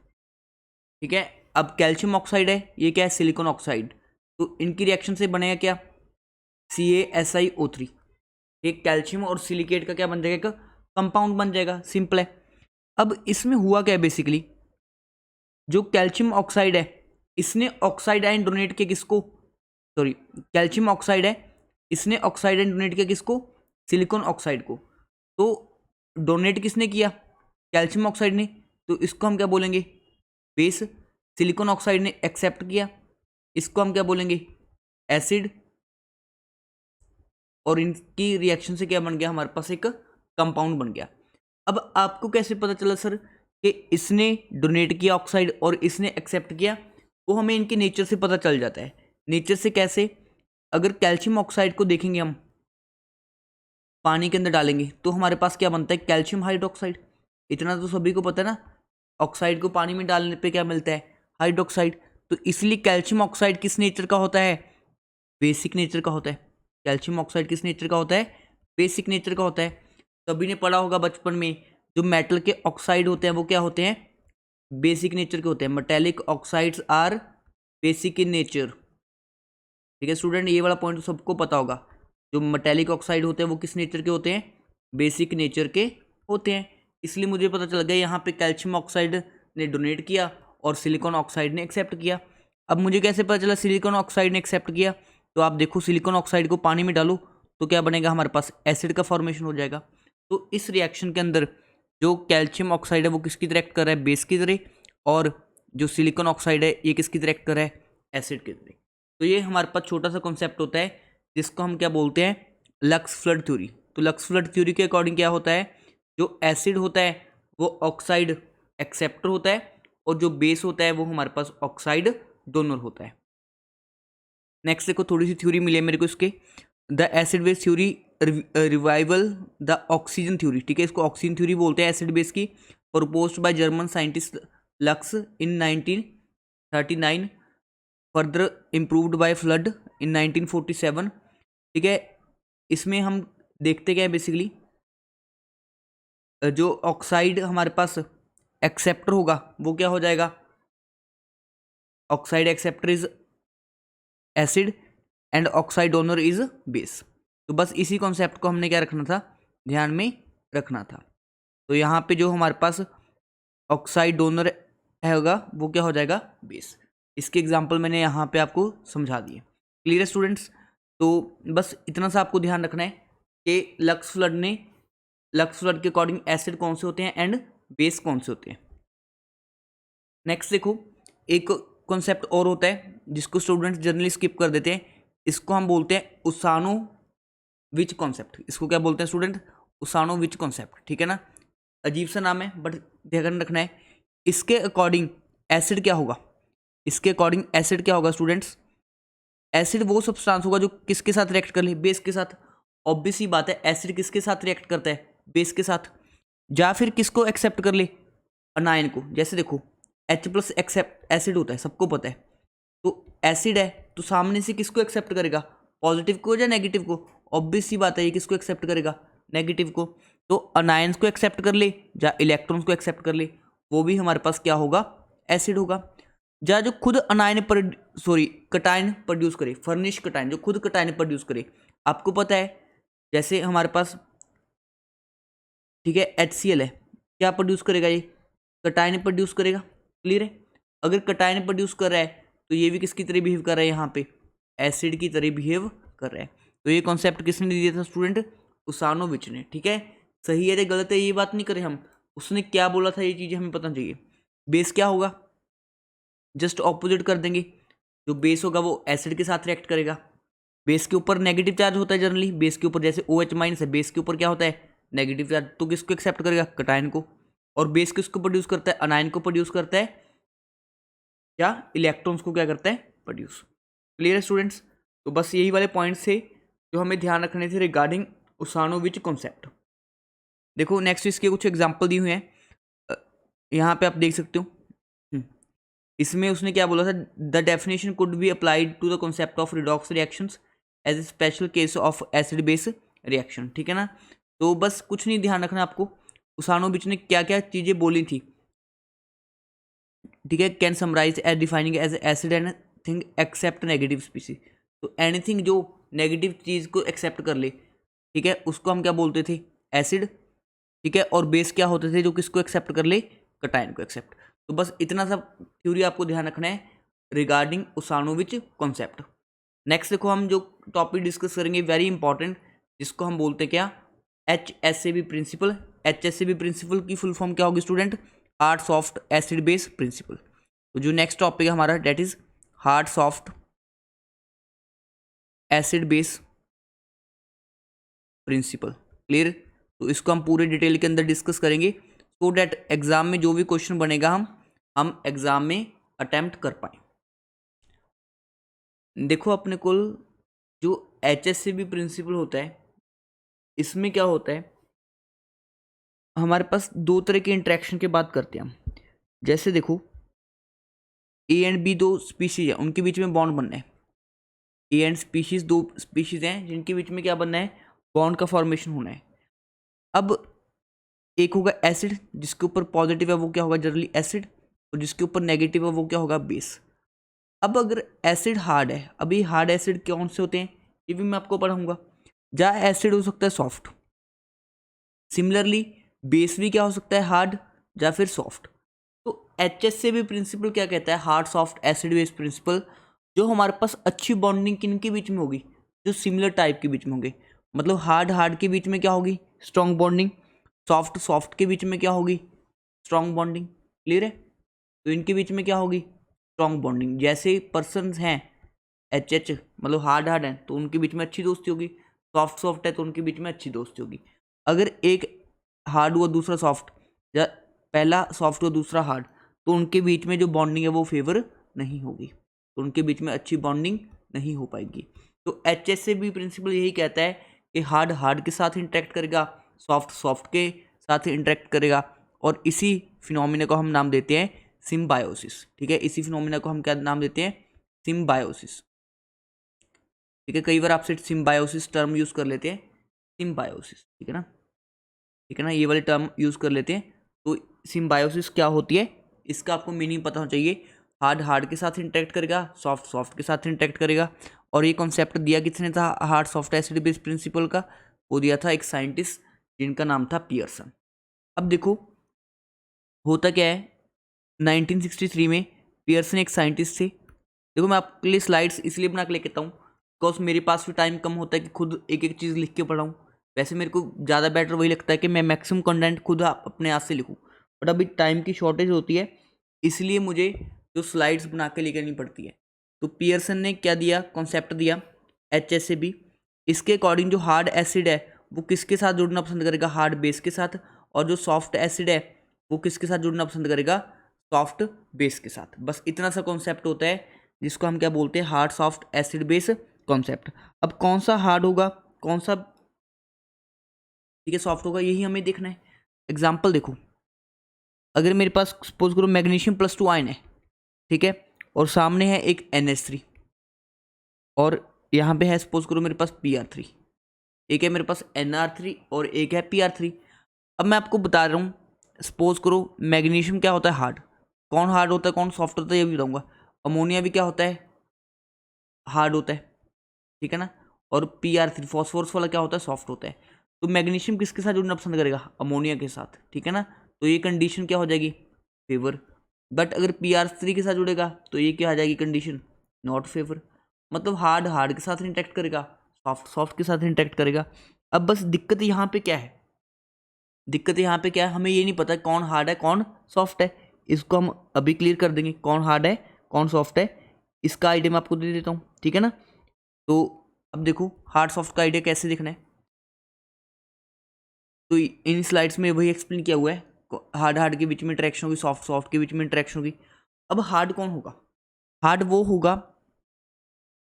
ठीक है। अब कैल्शियम ऑक्साइड है, ये क्या है, सिलिकॉन ऑक्साइड, तो इनकी रिएक्शन से बनेगा क्या, CaSiO3। एक कैल्शियम और सिलिकेट का क्या बन जाएगा, एक कंपाउंड बन जाएगा, सिंपल है। अब इसमें हुआ क्या है, बेसिकली जो कैल्शियम ऑक्साइड है इसने ऑक्साइड आयन डोनेट किया किसको, सॉरी कैल्शियम ऑक्साइड है, इसने ऑक्साइड आयन डोनेट किया किसको, सिलिकॉन ऑक्साइड को। तो डोनेट किसने किया, कैल्शियम ऑक्साइड ने, तो इसको हम क्या बोलेंगे, बेस। सिलिकॉन ऑक्साइड ने एक्सेप्ट किया, इसको हम क्या बोलेंगे, एसिड। और इनकी रिएक्शन से क्या बन गया, हमारे पास एक कंपाउंड बन गया। अब आपको कैसे पता चला सर कि इसने डोनेट किया ऑक्साइड और इसने एक्सेप्ट किया, वो हमें इनके नेचर से पता चल जाता है। नेचर से कैसे, अगर कैल्शियम ऑक्साइड को देखेंगे हम पानी के अंदर डालेंगे तो हमारे पास क्या बनता है, कैल्शियम हाइड्रोक्साइड। इतना तो सभी को पता है ना, ऑक्साइड को पानी में डालने पे क्या मिलता है, हाइड्रोक्साइड। तो इसलिए कैल्शियम ऑक्साइड किस नेचर का होता है, बेसिक नेचर का होता है। कैल्शियम ऑक्साइड किस नेचर का होता है, बेसिक नेचर का होता है। सभी ने पढ़ा होगा बचपन में, जो मेटल के ऑक्साइड होते हैं वो क्या होते हैं, बेसिक नेचर के होते हैं। Metallic oxides are basic in nature, ठीक है स्टूडेंट, ये वाला पॉइंट तो सबको पता होगा। जो मेटेलिक ऑक्साइड होते हैं वो किस नेचर के होते हैं, बेसिक नेचर के होते हैं। इसलिए मुझे पता चल गया यहाँ पे कैल्शियम ऑक्साइड ने डोनेट किया और सिलिकॉन ऑक्साइड ने एक्सेप्ट किया। अब मुझे कैसे पता चला सिलिकॉन ऑक्साइड ने एक्सेप्ट किया? तो आप देखो सिलिकॉन ऑक्साइड को पानी में डालो तो क्या बनेगा, हमारे पास एसिड का फॉर्मेशन हो जाएगा। तो इस रिएक्शन के अंदर जो कैल्शियम ऑक्साइड है वो किसकी तरह एक्ट कर रहा है, बेस की तरह, और जो सिलिकॉन ऑक्साइड है ये किसकी तरह एक्ट कर रहा है, एसिड की तरह। तो ये हमारे पास छोटा सा कॉन्सेप्ट होता है जिसको हम क्या बोलते हैं, लक्स फ्लड थ्योरी। तो लक्स फ्लड थ्योरी के अकॉर्डिंग क्या होता है, जो एसिड होता है वो ऑक्साइड एक्सेप्टर होता है और जो बेस होता है वो हमारे पास ऑक्साइड डोनर होता है। नेक्स्ट देखो थोड़ी सी थ्योरी मिली है मेरे को इसके, the acid base theory revival the oxygen theory. ठीक है, इसको ऑक्सीजन थ्योरी बोलते हैं एसिड बेस की, proposed by German scientist Lux in 1939, further improved by Flood in 1947। ठीक है, इसमें हम देखते क्या है बेसिकली, जो ऑक्साइड हमारे पास एक्सेप्टर होगा वो क्या हो जाएगा, oxide acceptor is acid and oxide donor is base. तो बस इसी कॉन्सेप्ट को हमने क्या रखना था, ध्यान में रखना था। तो यहाँ पे जो हमारे पास ऑक्साइड डोनर होगा वो क्या हो जाएगा, बेस। इसके एग्जांपल मैंने यहाँ पे आपको समझा दिए। क्लियर है स्टूडेंट्स? तो बस इतना सा आपको ध्यान रखना है कि लक्स फ्लड के अकॉर्डिंग एसिड कौन से होते हैं एंड बेस कौन से होते हैं। नेक्स्ट देखो एक कॉन्सेप्ट और होता है जिसको स्टूडेंट्स जनरली स्किप कर देते हैं, इसको हम बोलते हैं उसानोविच कॉन्सेप्ट। इसको क्या बोलते हैं स्टूडेंट, उसानोविच कॉन्सेप्ट। ठीक है ना, अजीब सा नाम है बट ध्यान रखना है। इसके अकॉर्डिंग एसिड क्या होगा, इसके अकॉर्डिंग एसिड क्या होगा स्टूडेंट्स, एसिड वो सब्सटेंस होगा जो किसके साथ रिएक्ट कर ले, बेस के साथ। ऑब्वियस ही बात है, एसिड किसके साथ रिएक्ट करता है, बेस के साथ। या फिर किसको एक्सेप्ट कर ले, अनायन को। जैसे देखो H+ एक्सेप्ट एसिड होता है, सबको पता है। तो एसिड है तो सामने से किसको एक्सेप्ट करेगा, पॉजिटिव को या नेगेटिव को। ऑब्वियस सी बात है, ये किसको एक्सेप्ट करेगा, नेगेटिव को। तो अनायंस को एक्सेप्ट कर ले या इलेक्ट्रॉन्स को एक्सेप्ट कर ले, वो भी हमारे पास क्या होगा, एसिड होगा। या जो खुद कटायन प्रोड्यूस करे, फर्निश कटायन, जो खुद कटायन प्रोड्यूस करे। आपको पता है जैसे हमारे पास, ठीक है, HCl है, क्या प्रोड्यूस करेगा, ये कटायन प्रोड्यूस करेगा। क्लियर है? अगर कटायन प्रोड्यूस कर रहा है तो ये भी किसकी तरह बिहेव कर रहा है, यहाँ पे एसिड की तरह बिहेव कर रहा है। तो ये कॉन्सेप्ट किसने दिया था स्टूडेंट, उसानोविच ने। ठीक है, सही है या गलत है ये बात नहीं करें हम, उसने क्या बोला था ये चीज़ें हमें पता चाहिए। बेस क्या होगा, जस्ट ऑपोजिट कर देंगे। जो बेस होगा वो एसिड के साथ रिएक्ट करेगा। बेस के ऊपर नेगेटिव चार्ज होता है जनरली, बेस के ऊपर जैसे OH- है, बेस के ऊपर क्या होता है, नेगेटिव चार्ज। तो किसको एक्सेप्ट करेगा, कटायन को। और बेस किसको प्रोड्यूस करता है, अनायन को प्रोड्यूस करता है, या इलेक्ट्रॉन्स को क्या करता है, प्रोड्यूस। क्लियर है स्टूडेंट्स? तो बस यही वाले पॉइंट्स थे जो हमें ध्यान रखने थे रिगार्डिंग उसानोविच कॉन्सेप्ट। देखो नेक्स्ट इसके कुछ एग्जाम्पल दिए हुए हैं, यहाँ पे आप देख सकते हो। इसमें उसने क्या बोला था, the definition could be applied to the concept of redox reactions as a special case of acid base reaction. ठीक है ना, तो बस कुछ नहीं ध्यान रखना आपको, उसानोविच ने क्या क्या चीज़ें बोली थी। ठीक है, can summarise as defining as acid anything accept negative species. तो एनीथिंग जो नेगेटिव चीज़ को एक्सेप्ट कर ले, ठीक है, उसको हम क्या बोलते थे, एसिड। ठीक है, और बेस क्या होते थे, जो किसको एक्सेप्ट कर ले, कटायन को एक्सेप्ट। तो बस इतना सा थ्योरी आपको ध्यान रखना है रिगार्डिंग उसानोविच कॉन्सेप्ट। नेक्स्ट देखो हम जो टॉपिक डिस्कस करेंगे वेरी इंपॉर्टेंट, जिसको हम बोलते हैं क्या, HSAB प्रिंसिपल। HSAB प्रिंसिपल की फुल फॉर्म क्या होगी student, hard soft acid base principle. तो जो नेक्स्ट टॉपिक है हमारा that is hard soft acid base principle. Clear? तो इसको हम पूरे डिटेल के अंदर डिस्कस करेंगे सो डैट एग्जाम में जो भी क्वेश्चन बनेगा हम एग्जाम में अटेम्प्ट कर पाए। देखो अपने को जो HSAB प्रिंसिपल होता है, इसमें क्या होता है, हमारे पास दो तरह के इंटरेक्शन की बात करते हैं हम। जैसे देखो A एंड B दो स्पीशीज है, उनके बीच में बॉन्ड बनना है। A एंड स्पीशीज दो स्पीशीज हैं जिनके बीच में क्या बनना है, बॉन्ड का फॉर्मेशन होना है। अब एक होगा एसिड, जिसके ऊपर पॉजिटिव है वो क्या होगा, जनरली एसिड, और जिसके ऊपर नेगेटिव है वो क्या होगा, बेस। अब अगर एसिड हार्ड है, अभी हार्ड एसिड कौन से होते हैं ये भी मैं आपको पढ़ाऊंगा। या एसिड हो सकता है सॉफ्ट। सिमिलरली बेस भी क्या हो सकता है, हार्ड या फिर सॉफ्ट। तो एचएस से भी प्रिंसिपल क्या कहता है, hard soft acid base principle, जो हमारे पास अच्छी बॉन्डिंग किन के बीच में होगी, जो सिमिलर टाइप के बीच में होंगे। मतलब हार्ड हार्ड के बीच में क्या होगी, स्ट्रॉन्ग बॉन्डिंग, सॉफ्ट सॉफ्ट के बीच में क्या होगी, स्ट्रॉन्ग बॉन्डिंग। क्लियर है? तो इनके बीच में क्या होगी, स्ट्रॉन्ग बॉन्डिंग। जैसे पर्सन हैं एच एच, मतलब हार्ड हार्ड है तो उनके बीच में अच्छी दोस्ती होगी, सॉफ्ट सॉफ्ट है तो उनके बीच में अच्छी दोस्ती होगी। अगर एक हार्ड हुआ दूसरा सॉफ्ट, या पहला सॉफ्ट हुआ दूसरा हार्ड, तो उनके बीच में जो बॉन्डिंग है वो फेवर नहीं होगी, तो उनके बीच में अच्छी बॉन्डिंग नहीं हो पाएगी। तो एच एस से भी प्रिंसिपल यही कहता है कि हार्ड हार्ड के साथ इंटरेक्ट करेगा, सॉफ्ट सॉफ्ट के साथ इंटरेक्ट करेगा, और इसी फिनोमिना को हम नाम देते हैं सिम्बायोसिस। ठीक है, इसी फिनोमिना को हम क्या नाम देते हैं, सिम्बायोसिस। ठीक है, कई बार आपसे सिम्बायोसिस टर्म यूज कर लेते हैं, सिम्बायोसिस, ठीक है ना, ठीक है ना, ये वाले टर्म यूज कर लेते हैं। तो सिम्बायोसिस क्या होती है, इसका आपको मीनिंग पता होना चाहिए। हार्ड हार्ड के साथ इंटरेक्ट करेगा, सॉफ्ट सॉफ्ट के साथ इंटरेक्ट करेगा। और ये कॉन्सेप्ट दिया किसने था hard soft acid base principle का, वो दिया था एक साइंटिस्ट जिनका नाम था पियर्सन। अब देखो होता क्या है, 1963 में पियर्सन एक साइंटिस्ट थे। देखो मैं आपके लिए स्लाइड्स इसलिए बना के लेके आता हूँ बिकॉज मेरे पास भी टाइम कम होता है कि खुद एक एक चीज़ लिख के पढ़ाऊँ। वैसे मेरे को ज़्यादा बेटर वही लगता है कि मैं मैक्सिमम कंटेंट खुद अपने हाथ से लिखूँ, बट अभी टाइम की शॉर्टेज होती है, इसलिए मुझे जो स्लाइड्स बना के लेकर नहीं पड़ती है। तो पियर्सन ने क्या दिया, कॉन्सेप्ट दिया HACCB। इसके अकॉर्डिंग जो हार्ड एसिड है वो किसके साथ जुड़ना पसंद करेगा, हार्ड बेस के साथ, और जो सॉफ्ट एसिड है वो किसके साथ जुड़ना पसंद करेगा, सॉफ्ट बेस के साथ। बस इतना सा कॉन्सेप्ट होता है जिसको हम क्या बोलते हैं, hard soft acid base concept. अब कौन सा हार्ड होगा, कौन सा ठीक है सॉफ्ट होगा, यही हमें देखना है। एग्जाम्पल देखो, अगर मेरे पास सपोज करो मैग्नीशियम +2 आयन है, ठीक है, और सामने है एक NH3, और यहाँ पे है सपोज करो मेरे पास Pr3, एक है मेरे पास Nr3 और एक है Pr3। अब मैं आपको बता रहा हूँ, सपोज करो मैग्नीशियम क्या होता है, हार्ड। कौन हार्ड होता है कौन सॉफ्ट होता है ये भी बताऊंगा। अमोनिया भी क्या होता है, हार्ड होता है, ठीक है ना। और Pr3 फॉस्फोरस वाला क्या होता है, सॉफ्ट होता है। तो मैग्नीशियम किसके साथ जुड़ना पसंद करेगा, अमोनिया के साथ, ठीक है ना। तो ये कंडीशन क्या हो जाएगी, फेवर। बट अगर Pr3 के साथ जुड़ेगा तो ये क्या आ जाएगी कंडीशन, नॉट फेवर। मतलब हार्ड हार्ड के साथ इंटरेक्ट करेगा, सॉफ्ट सॉफ्ट के साथ इंटरेक्ट करेगा। अब बस दिक्कत यहाँ पे क्या है, दिक्कत यहाँ पे क्या है, हमें ये नहीं पता कौन हार्ड है कौन सॉफ्ट है। इसको हम अभी क्लियर कर देंगे, कौन हार्ड है कौन सॉफ्ट है, इसका आइडिया मैं आपको दे देता हूँ, ठीक है ना। तो अब देखो हार्ड सॉफ्ट का आइडिया कैसे देखना है, तो इन स्लाइड्स में वही एक्सप्लेन किया हुआ है, हार्ड हार्ड के बीच में इंटरेक्शन होगी, सॉफ्ट सॉफ्ट के बीच में इंटरेक्शन होगी। अब हार्ड कौन होगा, हार्ड वो होगा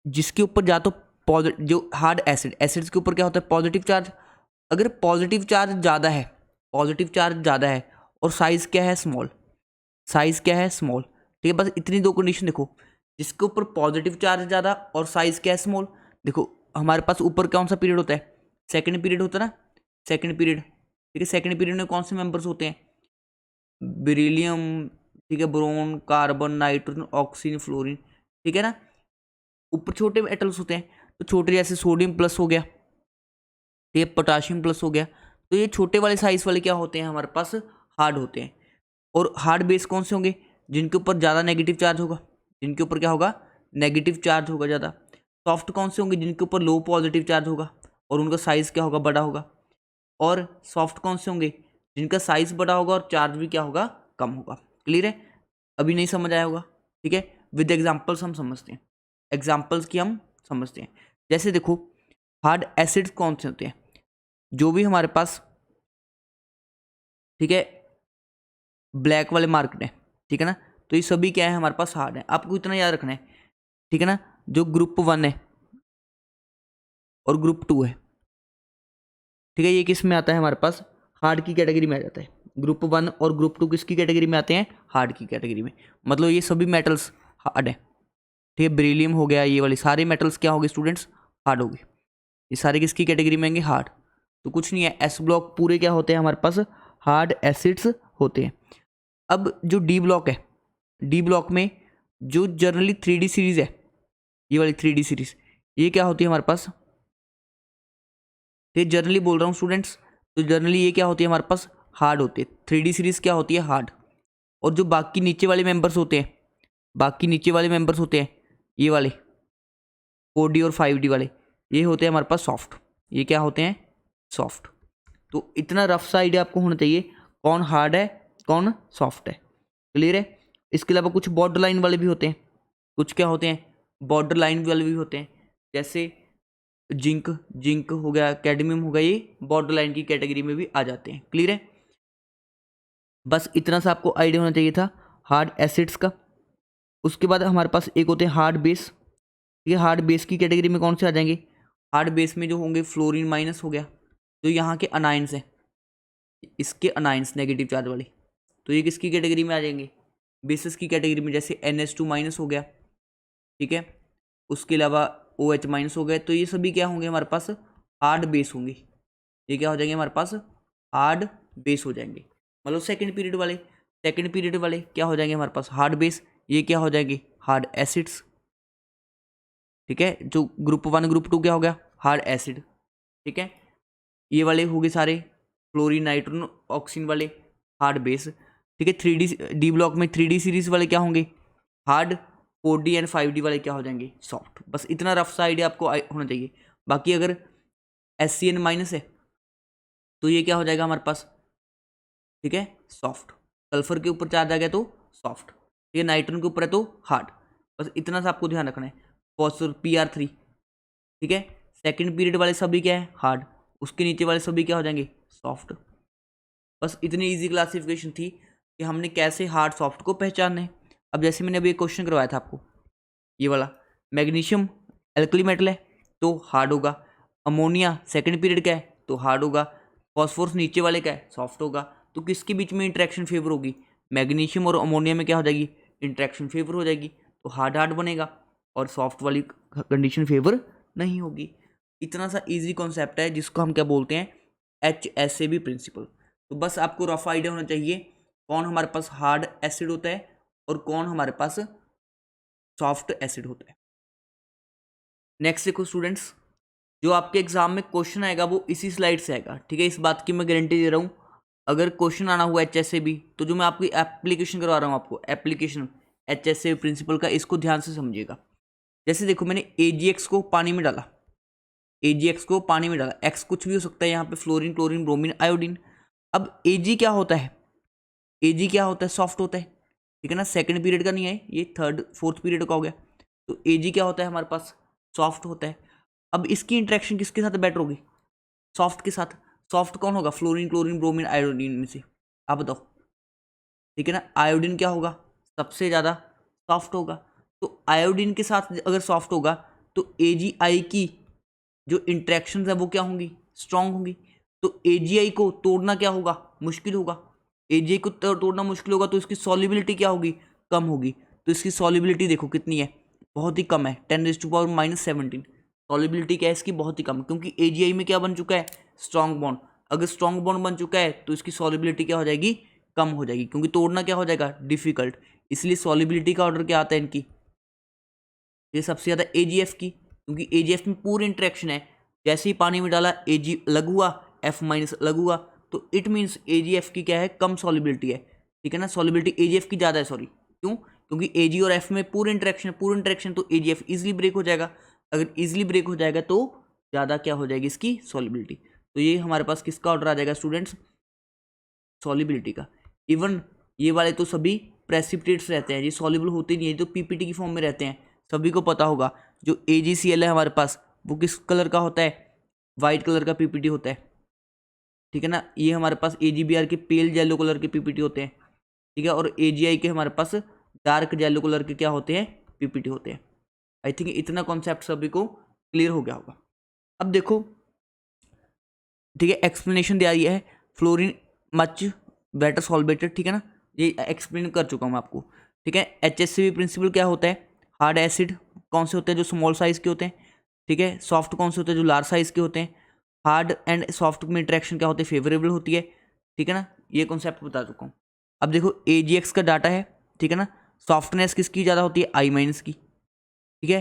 जिसके ऊपर या तो पॉजिटिव, जो हार्ड एसिड्स के ऊपर क्या होता है पॉजिटिव चार्ज। अगर पॉजिटिव चार्ज ज़्यादा है, पॉजिटिव चार्ज ज़्यादा है और साइज़ क्या है स्मॉल, साइज़ क्या है स्मॉल, ठीक है। बस इतनी दो कंडीशन देखो, जिसके ऊपर पॉजिटिव चार्ज ज़्यादा और साइज़ क्या है स्मॉल। देखो हमारे पास ऊपर कौन सा पीरियड होता है, सेकंड पीरियड होता है ना, सेकंड पीरियड, ठीक है। सेकंड पीरियड में कौन से मेंबर्स होते हैं, बेरिलियम, ठीक है, boron, carbon, nitrogen, oxygen, fluorine, ठीक है ना। ऊपर छोटे एटम्स होते हैं, तो छोटे जैसे सोडियम प्लस हो गया, ठीक है, पोटाशियम प्लस हो गया। तो ये छोटे वाले साइज वाले क्या होते हैं हमारे पास, हार्ड होते हैं। और हार्ड बेस कौन से होंगे, जिनके ऊपर ज़्यादा नेगेटिव चार्ज होगा, जिनके ऊपर क्या होगा, नेगेटिव चार्ज होगा ज़्यादा। सॉफ्ट कौन से होंगे, जिनके ऊपर लो पॉजिटिव चार्ज होगा और उनका साइज़ क्या होगा, बड़ा होगा। और सॉफ्ट कौन से होंगे, जिनका साइज़ बड़ा होगा और चार्ज भी क्या होगा, कम होगा। क्लियर है, अभी नहीं समझ आया होगा, ठीक है। विद एग्जाम्पल्स हम समझते हैं, एग्जाम्पल्स की हम समझते हैं। जैसे देखो हार्ड एसिड्स कौन से होते हैं, जो भी हमारे पास, ठीक है, ब्लैक वाले मार्केट है, ठीक है ना। तो ये सभी क्या है हमारे पास, हार्ड है। आपको इतना याद रखना है, ठीक है ना। जो ग्रुप 1 है और ग्रुप 2 है, ठीक है, ये किस में आता है हमारे पास, हार्ड की कैटेगरी में आ जाता है। ग्रुप 1 और ग्रुप 2 किसकी कैटेगरी में आते हैं, हार्ड की कैटेगरी में। मतलब ये सभी मेटल्स हार्ड है, ठीक है। बेरिलियम हो गया, ये वाले सारे मेटल्स क्या हो गए स्टूडेंट्स, हार्ड हो गए। ये सारे किसकी कैटेगरी में आएंगे, हार्ड। तो कुछ नहीं है, एस ब्लॉक पूरे क्या होते हैं हमारे पास, हार्ड एसिड्स होते हैं। अब जो डी ब्लॉक है, डी ब्लॉक में जो जनरली 3D सीरीज है, ये वाली 3D सीरीज, ये क्या होती है हमारे पास, ये जनरली बोल रहा हूँ स्टूडेंट्स, तो जनरली ये क्या होती है हमारे पास, हार्ड होते हैं, 3D सीरीज़ क्या होती है, हार्ड। और जो बाकी नीचे वाले मेंबर्स होते हैं, ये वाले 4D और 5D वाले, ये होते हैं हमारे पास सॉफ्ट। ये क्या होते हैं, सॉफ्ट। तो इतना रफ सा आइडिया आपको होना चाहिए कौन हार्ड है कौन सॉफ्ट है। क्लियर है। इसके अलावा कुछ बॉर्डर लाइन वाले भी होते हैं, कुछ क्या होते हैं, बॉर्डर लाइन वाले भी होते हैं, जैसे जिंक हो गया, कैडमियम हो गया, ये बॉर्डर लाइन की कैटेगरी में भी आ जाते हैं। क्लियर है। बस इतना सा आपको आइडिया होना चाहिए था हार्ड एसिड्स का। उसके बाद हमारे पास एक होते हैं हार्ड बेस। ये हार्ड बेस की कैटेगरी में कौन से आ जाएंगे, हार्ड बेस में जो होंगे फ्लोरीन माइनस हो गया, जो यहाँ के अनाइंस हैं, इसके अनाइंस नेगेटिव चार्ज वाले, तो ये किसकी कैटेगरी में आ जाएंगे, बेसिस की कैटेगरी में। जैसे NH2 माइनस हो गया, ठीक है। उसके अलावा OH माइनस हो गए, तो ये सभी क्या होंगे हमारे पास, हार्ड बेस होंगे। ये क्या हो जाएंगे हमारे पास, हार्ड बेस हो जाएंगे। मतलब सेकंड पीरियड वाले क्या हो जाएंगे हमारे पास, हार्ड बेस। ये क्या हो जाएंगे, हार्ड एसिड्स। ठीक है। जो ग्रुप 1 ग्रुप 2 क्या हो गया, हार्ड एसिड। ठीक है। ये वाले हो गए सारे फ्लोरीन नाइट्रोन ऑक्सीजन वाले हार्ड बेस। ठीक है। 3D ब्लॉक में 3D सीरीज वाले क्या होंगे, हार्ड। 4D एंड 5D वाले क्या हो जाएंगे, सॉफ्ट। बस इतना रफ सा आइडिया आपको होना चाहिए। बाकी अगर SCN माइनस है तो ये क्या हो जाएगा हमारे पास, ठीक है, सॉफ्ट। सल्फर के ऊपर चार्ज आ गया तो सॉफ्ट, ये नाइट्रोजन के ऊपर है तो हार्ड। बस इतना सा आपको ध्यान रखना है। फॉस्फोर PR3, ठीक है। सेकंड पीरियड वाले सभी क्या है, हार्ड। उसके नीचे वाले सभी क्या हो जाएंगे, सॉफ्ट। बस इतनी इजी क्लासिफिकेशन थी कि हमने कैसे हार्ड सॉफ्ट को पहचानना है। अब जैसे मैंने अभी एक क्वेश्चन करवाया था आपको, ये वाला, मैग्नीशियम एल्कली मेटल है तो हार्ड होगा, अमोनिया सेकंड पीरियड का है तो हार्ड होगा, फॉस्फोरस नीचे वाले का है सॉफ्ट होगा। तो किसके बीच में इंटरेक्शन फेवर होगी, मैग्नीशियम और अमोनिया में क्या हो जाएगी, इंटरेक्शन फेवर हो जाएगी, तो हार्ड हार्ड बनेगा, और सॉफ्ट वाली कंडीशन फेवर नहीं होगी। इतना सा इजी कॉन्सेप्ट है जिसको हम क्या बोलते हैं, HSAB प्रिंसिपल। तो बस आपको रफ आइडिया होना चाहिए कौन हमारे पास हार्ड एसिड होता है और कौन हमारे पास सॉफ्ट एसिड होता है। नेक्स्ट देखो स्टूडेंट्स, जो आपके एग्जाम में क्वेश्चन आएगा वो इसी स्लाइड से आएगा। ठीक है। इस बात की मैं गारंटी दे रहा हूँ, अगर क्वेश्चन आना हुआ HSAB तो जो मैं आपकी एप्लीकेशन करवा रहा हूँ, आपको एप्लीकेशन HSAB प्रिंसिपल का, इसको ध्यान से समझिएगा। जैसे देखो मैंने AgX को पानी में डाला, X कुछ भी हो सकता है यहाँ पे, फ्लोरीन, क्लोरीन, ब्रोमीन, आयोडीन। अब Ag क्या होता है, सॉफ्ट होता है। ठीक है ना, सेकंड पीरियड का नहीं है ये, थर्ड फोर्थ पीरियड का हो गया। तो Ag क्या होता है हमारे पास, सॉफ्ट होता है। अब इसकी इंटरेक्शन किसके साथ बेटर होगी, सॉफ्ट के साथ। सॉफ्ट कौन होगा, फ्लोरीन, क्लोरीन, ब्रोमीन, आयोडीन में से, आप बताओ। ठीक है ना, आयोडीन क्या होगा, सबसे ज़्यादा सॉफ्ट होगा। तो आयोडीन के साथ अगर सॉफ्ट होगा तो AgI की जो इंट्रैक्शन है वो क्या होंगी, स्ट्रांग होंगी। तो AgI को तोड़ना क्या होगा, मुश्किल होगा। AgI को तोड़ना मुश्किल होगा तो इसकी सॉल्युबिलिटी क्या होगी, कम होगी। तो इसकी सॉल्युबिलिटी देखो कितनी है, बहुत ही कम है, 10⁻⁻17। सॉल्युबिलिटी क्या है इसकी, बहुत ही कम, क्योंकि AgI में क्या बन चुका है, स्ट्रांग बॉन्ड। अगर स्ट्रांग बॉन्ड बन चुका है तो इसकी सॉल्युबिलिटी क्या हो जाएगी, कम हो जाएगी, क्योंकि तोड़ना क्या हो जाएगा, डिफिकल्ट। इसलिए सॉल्युबिलिटी का ऑर्डर क्या आता है इनकी, ये सबसे ज़्यादा AgF की, क्योंकि AgF में पूरी इंटरेक्शन है। जैसे ही पानी में डाला Ag अलग हुआ, F माइनस अलग हुआ, तो इट मीन्स AgF की क्या है, कम सॉल्युबिलिटी है। ठीक है ना, सॉल्युबिलिटी AgF की ज़्यादा है, सॉरी। क्यों, क्योंकि Ag और F में पूरी इंटरेक्शन, तो AgF इजिली ब्रेक हो जाएगा। अगर इजिली ब्रेक हो जाएगा तो ज़्यादा क्या हो जाएगी इसकी सॉल्युबिलिटी। तो ये हमारे पास किसका ऑर्डर आ जाएगा स्टूडेंट्स, सॉल्युबिलिटी का। इवन ये वाले तो सभी प्रेसिपिटेट्स रहते हैं, ये सॉल्युबल होते नहीं है, जो PPT की फॉर्म में रहते हैं। सभी को पता होगा जो AgCl है हमारे पास, वो किस कलर का होता है, वाइट कलर का PPT होता है। ठीक है ना, ये हमारे पास AgBr के पेल येलो कलर के PPT होते हैं। ठीक है, और AgI के हमारे पास डार्क येलो कलर के क्या होते हैं, PPT होते हैं। आई थिंक इतना कॉन्सेप्ट सभी को क्लियर हो गया होगा। अब देखो, ठीक है, एक्सप्लेनेशन दिया है, फ्लोरीन मच बेटर सॉल्वेटेड। ठीक है ना, ये एक्सप्लेन कर चुका हूँ मैं आपको। ठीक है, HSAB प्रिंसिपल क्या होता है, हार्ड एसिड कौन से होते हैं, जो स्मॉल साइज के होते हैं। ठीक है, सॉफ्ट कौन से होते हैं, जो लार्ज साइज के होते हैं। हार्ड एंड सॉफ्ट में इंटरेक्शन क्या होती है, फेवरेबल होती है। ठीक है ना, ये कॉन्सेप्ट बता चुका हूँ। अब देखो AgX का डाटा है। ठीक है ना, सॉफ्टनेस किसकी ज़्यादा होती है, I माइनस की। ठीक है,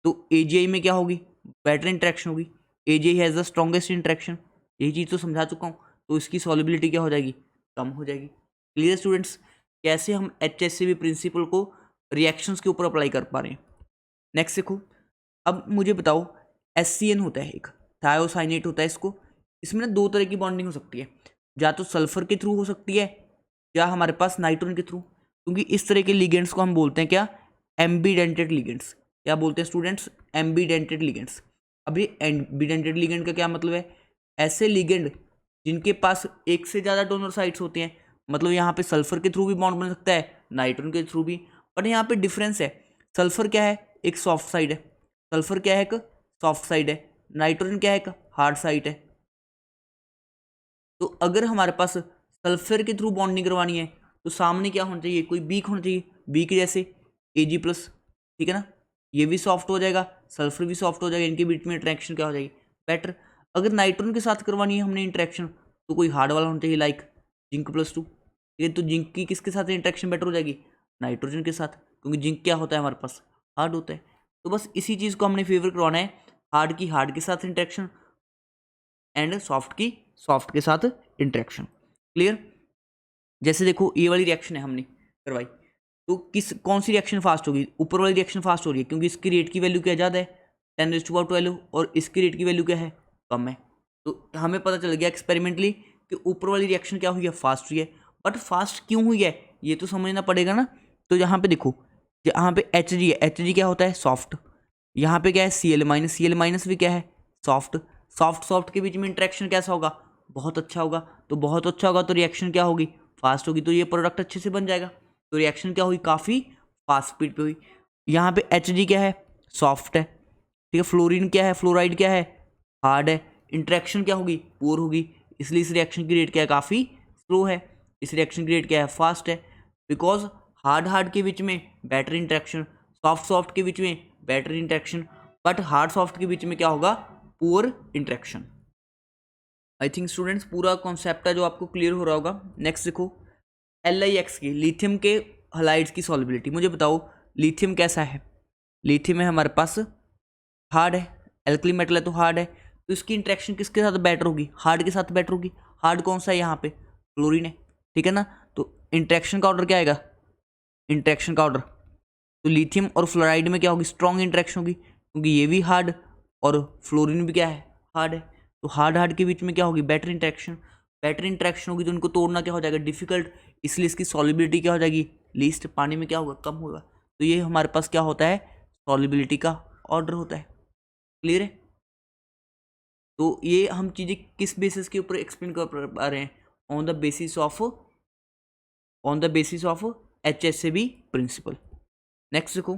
तो AgI में क्या होगी, बेटर इंटरेक्शन होगी। AgI has the strongest interaction, यही चीज़ तो समझा चुका हूँ। तो इसकी सॉल्युबिलिटी क्या हो जाएगी, कम हो जाएगी। क्लियर स्टूडेंट्स, कैसे हम HCV प्रिंसिपल को रिएक्शंस के ऊपर अप्लाई कर पा रहे हैं। नेक्स्ट देखो, अब मुझे बताओ HCN होता है एक थायोसाइनेट होता है, इसमें ना दो तरह की बॉन्डिंग हो सकती है, या तो सल्फर के थ्रू हो सकती है या हमारे पास नाइट्रोजन के थ्रू, क्योंकि इस तरह के लिगेंड्स को हम बोलते हैं क्या, एम्बीडेंटेड लिगेंड्स। क्या बोलते हैं स्टूडेंट्स, एम्बीडेंटेड लिगेंड्स। अब ये एम्बीडेंटेड लिगेंड का क्या मतलब है, ऐसे लिगेंड जिनके पास एक से ज़्यादा डोनर साइट्स होते हैं, मतलब यहाँ पे सल्फर के थ्रू भी बॉन्ड बन सकता है, नाइट्रोजन के थ्रू भी, बट यहाँ पे डिफरेंस है, सल्फर क्या है, एक सॉफ्ट साइड है, सल्फर क्या है, एक सॉफ्ट साइड है, नाइट्रोजन क्या है, एक हार्ड साइड है। तो अगर हमारे पास सल्फर के थ्रू बॉन्डिंग करवानी है तो सामने क्या होना चाहिए, कोई बीक होना चाहिए, बीक जैसे Ag+, ठीक है ना, ये भी सॉफ्ट हो जाएगा, सल्फर भी सॉफ्ट हो जाएगा, इनके बीच में इंटरेक्शन क्या हो जाएगी, बेटर। अगर नाइट्रोजन के साथ करवानी है हमने इंटरेक्शन तो कोई हार्ड वाला होना चाहिए, लाइक Zinc+2। ये तो जिंक की किसके साथ इंटरेक्शन बेटर हो जाएगी, नाइट्रोजन के साथ, क्योंकि जिंक क्या होता है हमारे पास, हार्ड होता है। तो बस इसी चीज़ को हमने फेवर करवाना है, हार्ड के साथ इंटरेक्शन एंड सॉफ्ट के साथ इंटरेक्शन। क्लियर। जैसे देखो ये वाली रिएक्शन है हमने करवाई, तो कौन सी रिएक्शन फास्ट होगी, ऊपर वाली रिएक्शन फास्ट हो रही है, क्योंकि इसकी रेट की वैल्यू क्या ज़्यादा है, 10⁻12, और इसकी रेट की वैल्यू क्या है, कम है। तो हमें पता चल गया एक्सपेरिमेंटली कि ऊपर वाली रिएक्शन क्या हुई है, फास्ट हुई है। बट फास्ट क्यों हुई है ये तो समझना पड़ेगा ना। तो यहाँ पे देखो, यहाँ पे Hg है, Hg क्या होता है, सॉफ्ट। यहाँ पे क्या है, Cl-, भी क्या है, सॉफ्ट। सॉफ्ट के बीच में इंटरेक्शन कैसा होगा, बहुत अच्छा होगा। तो बहुत अच्छा होगा तो रिएक्शन क्या होगी, फास्ट होगी, तो ये प्रोडक्ट अच्छे से बन जाएगा। तो रिएक्शन क्या हुई, काफ़ी फास्ट स्पीड पे हुई। यहाँ पे Hg क्या है, सॉफ्ट है, ठीक है। फ्लोरीन क्या है, फ्लोराइड क्या है, हार्ड है। इंटरेक्शन क्या होगी, पुअर होगी, इसलिए इस रिएक्शन की रेट क्या है, काफ़ी स्लो है। इस रिएक्शन की रेट क्या है, फास्ट है, बिकॉज हार्ड के बीच में बेटर इंटरेक्शन, सॉफ्ट के बीच में better interaction, but hard soft के बीच में क्या होगा, poor interaction. I think students पूरा कॉन्सेप्ट है जो आपको क्लियर हो रहा होगा। नेक्स्ट देखो, LiX की, लिथियम के हलाइड्स की सॉल्युबिलिटी। मुझे बताओ लिथियम कैसा है, लिथियम है हमारे पास, हार्ड है, एल्कली मेटल है तो हार्ड है, तो इसकी इंटरेक्शन किसके साथ बेटर होगी, हार्ड के साथ बेटर होगी। हार्ड कौन सा है, यहाँ पे क्लोरीन है, ठीक है ना। तो इंटरेक्शन का ऑर्डर क्या आएगा, इंटरेक्शन का ऑर्डर, तो लिथियम और फ्लोराइड में क्या होगी, स्ट्रॉन्ग इंटरेक्शन होगी, क्योंकि ये भी हार्ड और फ्लोरीन भी क्या है, हार्ड है। तो हार्ड के बीच में क्या होगी, बेटर इंटरेक्शन। बेटर इंटरेक्शन होगी तो उनको तोड़ना क्या हो जाएगा, डिफिकल्ट, इसलिए इसकी सॉल्युबिलिटी क्या हो जाएगी, लीस्ट, पानी में क्या होगा, कम होगा। तो ये हमारे पास क्या होता है, सॉल्युबिलिटी का ऑर्डर होता है। क्लियर है। तो ये हम चीज़ें किस बेसिस के ऊपर एक्सप्लेन कर पा रहे हैं, on the basis of HCV principle. Next देखो,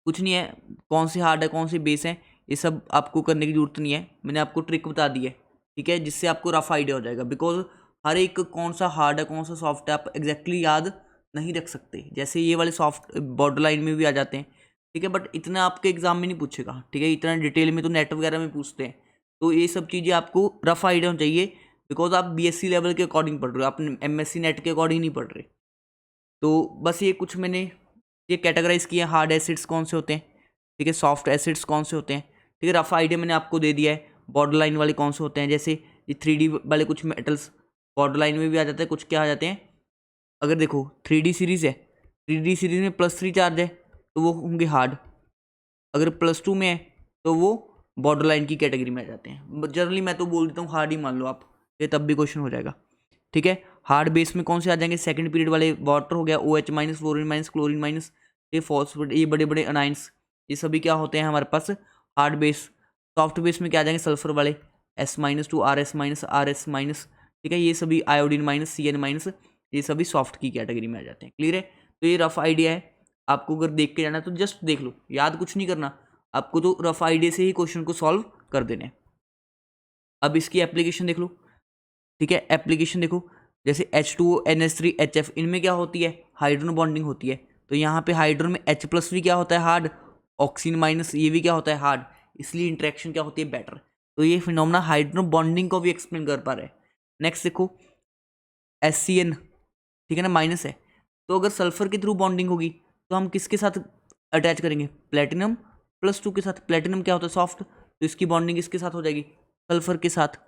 कुछ नहीं है, कौन से हार्ड है कौन से बेस है, ये सब आपको करने की जरूरत नहीं है, मैंने आपको ट्रिक बता दी है, ठीक है, जिससे आपको रफ आइडिया हो जाएगा। बिकॉज हर एक कौन सा हार्ड है कौन सा सॉफ्ट है आप एग्जैक्टली याद नहीं रख सकते। जैसे ये वाले सॉफ्ट बॉर्डर लाइन में भी आ जाते हैं, ठीक है, बट इतना आपके एग्जाम में नहीं पूछेगा, ठीक है, इतना डिटेल में तो नेट वगैरह में पूछते हैं। तो ये सब चीज़ें आपको रफ आइडिया होना चाहिए, बिकॉज आप BSc लेवल के अकॉर्डिंग पढ़ रहे हो, आप MSc नेट के अकॉर्डिंग नहीं पढ़ रहे। तो बस ये कुछ मैंने ये कैटेगराइज किया, हार्ड एसिड्स कौन से होते हैं, ठीक है, सॉफ्ट एसिड्स कौन से होते हैं, ठीक है, रफ आइडिया मैंने आपको दे दिया है। बॉर्डर लाइन वाले कौन से होते हैं, जैसे ये 3D वाले कुछ मेटल्स बॉर्डर लाइन में भी आ जाते हैं, कुछ क्या आ जाते हैं, अगर देखो 3D सीरीज़ है, 3D सीरीज़ में +3 चार्ज है तो वो होंगे हार्ड, अगर +2 में है तो वो बॉर्डर लाइन की कैटेगरी में आ जाते हैं। जनरली मैं तो बोल देता हूँ हार्ड ही मान लो आप, ये तब भी क्वेश्चन हो जाएगा, ठीक है। हार्ड बेस में कौन से आ जाएंगे, सेकंड पीरियड वाले, वाटर हो गया, OH-, फ्लोरीन-, क्लोरीन-, ये फॉस्फेट, ये बड़े बड़े अनाइंस, ये सभी क्या होते हैं हमारे पास, हार्ड बेस। सॉफ्ट बेस में क्या आ जाएंगे, सल्फर वाले, S-2 RS-, ठीक है, ये सभी आयोडीन-, CN-, ये सभी सॉफ्ट की कैटेगरी में आ जाते हैं। क्लियर है। तो ये रफ आइडिया है, आपको अगर देख के जाना है तो जस्ट देख लो, याद कुछ नहीं करना आपको, तो रफ आइडिया से ही क्वेश्चन को सॉल्व कर देने। अब इसकी एप्लीकेशन देख लो, ठीक है, एप्लीकेशन देखो, जैसे H2O NH3 HF, इनमें क्या होती है, हाइड्रोजन बॉन्डिंग होती है। तो यहाँ पे हाइड्रोजन में H+ भी क्या होता है, हार्ड, ऑक्सीजन-, ये भी क्या होता है, हार्ड, इसलिए इंटरेक्शन क्या होती है, बेटर। तो ये फिनोमेना हाइड्रोजन बॉन्डिंग को भी एक्सप्लेन कर पा रहे हैं। नेक्स्ट देखो HCN, ठीक है ना, माइनस है, तो अगर सल्फर के थ्रू बॉन्डिंग होगी तो हम किसके साथ अटैच करेंगे, प्लेटिनम+2 के साथ। प्लेटिनम क्या होता है, सॉफ्ट, तो इसकी बॉन्डिंग इसके साथ हो जाएगी, सल्फर के साथ।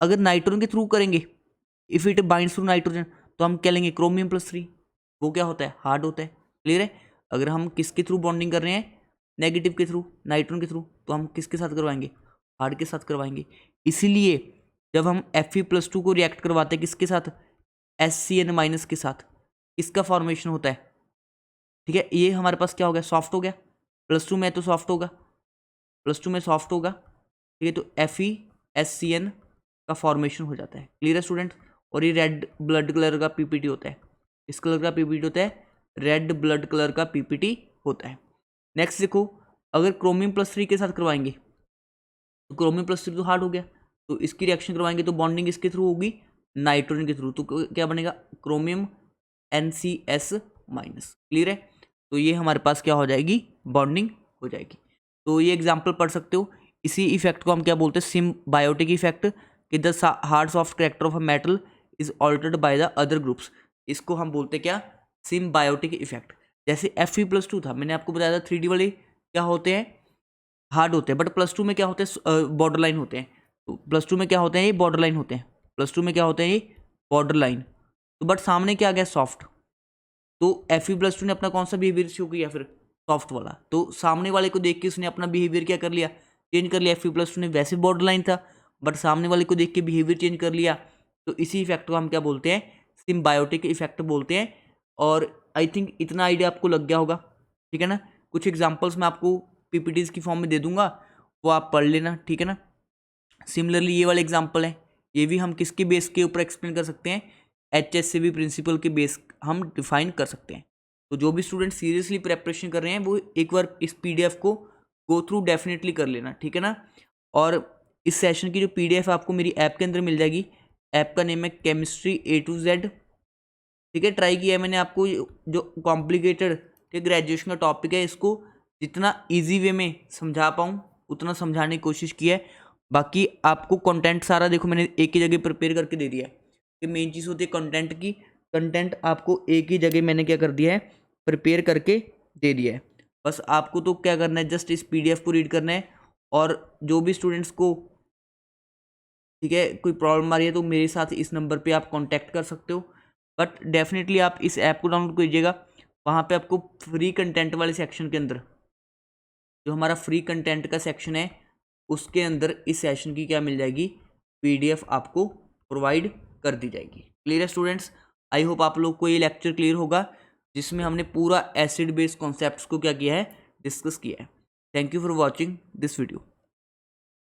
अगर नाइट्रोजन के थ्रू करेंगे, if it binds to nitrogen तो हम क्या लेंगे, क्रोमियम +3, वो क्या होता है, हार्ड होता है। क्लियर है। अगर हम किसके थ्रू बॉन्डिंग कर रहे हैं, नेगेटिव के थ्रू, नाइट्रोजन के थ्रू, तो हम किसके साथ करवाएंगे, हार्ड के साथ करवाएंगे। इसीलिए जब हम Fe+2 को रिएक्ट करवाते हैं किसके साथ, HCN- के साथ, इसका फॉर्मेशन होता है। ठीक है, ये हमारे पास क्या हो गया, सॉफ्ट हो गया। +2 में तो सॉफ्ट होगा, +2 में सॉफ्ट होगा। ठीक है, तो FeSCN का फॉर्मेशन हो जाता है। क्लियर है स्टूडेंट। और ये रेड ब्लड कलर का पीपीटी होता है, इस कलर का पीपीटी होता है, रेड ब्लड कलर का पीपीटी होता है। नेक्स्ट देखो, अगर क्रोमियम +3 के साथ करवाएंगे तो क्रोमियम +3 तो हार्ड हो गया, तो इसकी रिएक्शन करवाएंगे तो बॉन्डिंग इसके थ्रू होगी, नाइट्रोजन के थ्रू, तो क्या बनेगा, क्रोमियम NCS-। क्लियर है। तो ये हमारे पास क्या हो जाएगी, बॉन्डिंग हो जाएगी। तो ये एग्जाम्पल पढ़ सकते हो। इसी इफेक्ट को हम क्या बोलते हैं, सिम्बायोटिक इफेक्ट, कि the hard soft character of a metal is altered by the other groups. इसको हम बोलते हैं क्या, सिम्बायोटिक इफेक्ट। जैसे Fe+2 था, मैंने आपको बताया था 3D वाले क्या होते हैं, हार्ड होते हैं, बट +2 में क्या होते हैं, बॉर्डर लाइन होते हैं। तो +2 में क्या होते हैं, ये बॉर्डर लाइन होते हैं, +2 में क्या होते हैं, ये बॉर्डर लाइन। तो बट सामने क्या आ गया, सॉफ्ट। तो Fe+2 ने अपना कौन सा बिहेवियर शो किया, फिर सॉफ्ट वाला। तो सामने वाले को देख के उसने अपना बिहेवियर क्या कर लिया, चेंज कर लिया। Fe+2 ने वैसे बॉर्डर लाइन था, बट सामने वाले को देख के बिहेवियर चेंज कर लिया। तो इसी इफेक्ट को हम क्या बोलते हैं, सिम्बायोटिक इफेक्ट बोलते हैं। और आई थिंक इतना आइडिया आपको लग गया होगा। ठीक है ना। कुछ एग्जाम्पल्स मैं आपको PPTs की फॉर्म में दे दूंगा, वो आप पढ़ लेना। ठीक है ना। सिमिलरली ये वाले एग्जाम्पल हैं, ये भी हम किसके बेस के ऊपर एक्सप्लेन कर सकते हैं, HCV प्रिंसिपल के बेस हम डिफाइन कर सकते हैं। तो जो भी स्टूडेंट सीरियसली प्रेपरेशन कर रहे हैं वो एक बार इस PDF को गो थ्रू डेफिनेटली कर लेना। ठीक है ना। और इस सेशन की जो PDF आपको मेरी ऐप के अंदर मिल जाएगी। ऐप का नेम है केमिस्ट्री A to Z। ठीक है, ट्राई किया है मैंने आपको जो कॉम्प्लिकेटेड ग्रेजुएशन का टॉपिक है, इसको जितना ईजी वे में समझा पाऊँ उतना समझाने की कोशिश की है। बाकी आपको कंटेंट सारा देखो मैंने एक ही जगह प्रिपेयर करके दे दिया है, कि मेन चीज़ होती है कंटेंट की। कंटेंट आपको एक ही जगह मैंने क्या कर दिया है, प्रिपेयर करके दे दिया है। बस आपको तो क्या करना है, जस्ट इस PDF को रीड करना है। और जो भी स्टूडेंट्स को ठीक है कोई प्रॉब्लम आ रही है तो मेरे साथ इस नंबर पे आप कांटेक्ट कर सकते हो। बट डेफिनेटली आप इस ऐप को डाउनलोड कीजिएगा। वहाँ पे आपको फ्री कंटेंट वाले सेक्शन के अंदर, जो हमारा फ्री कंटेंट का सेक्शन है, उसके अंदर इस सेशन की क्या मिल जाएगी, PDF आपको प्रोवाइड कर दी जाएगी। क्लियर है स्टूडेंट्स। आई होप आप लोग को ये लेक्चर क्लियर होगा, जिसमें हमने पूरा एसिड बेस्ड कॉन्सेप्ट्स को क्या किया है, डिस्कस किया है। Thank you for watching this video.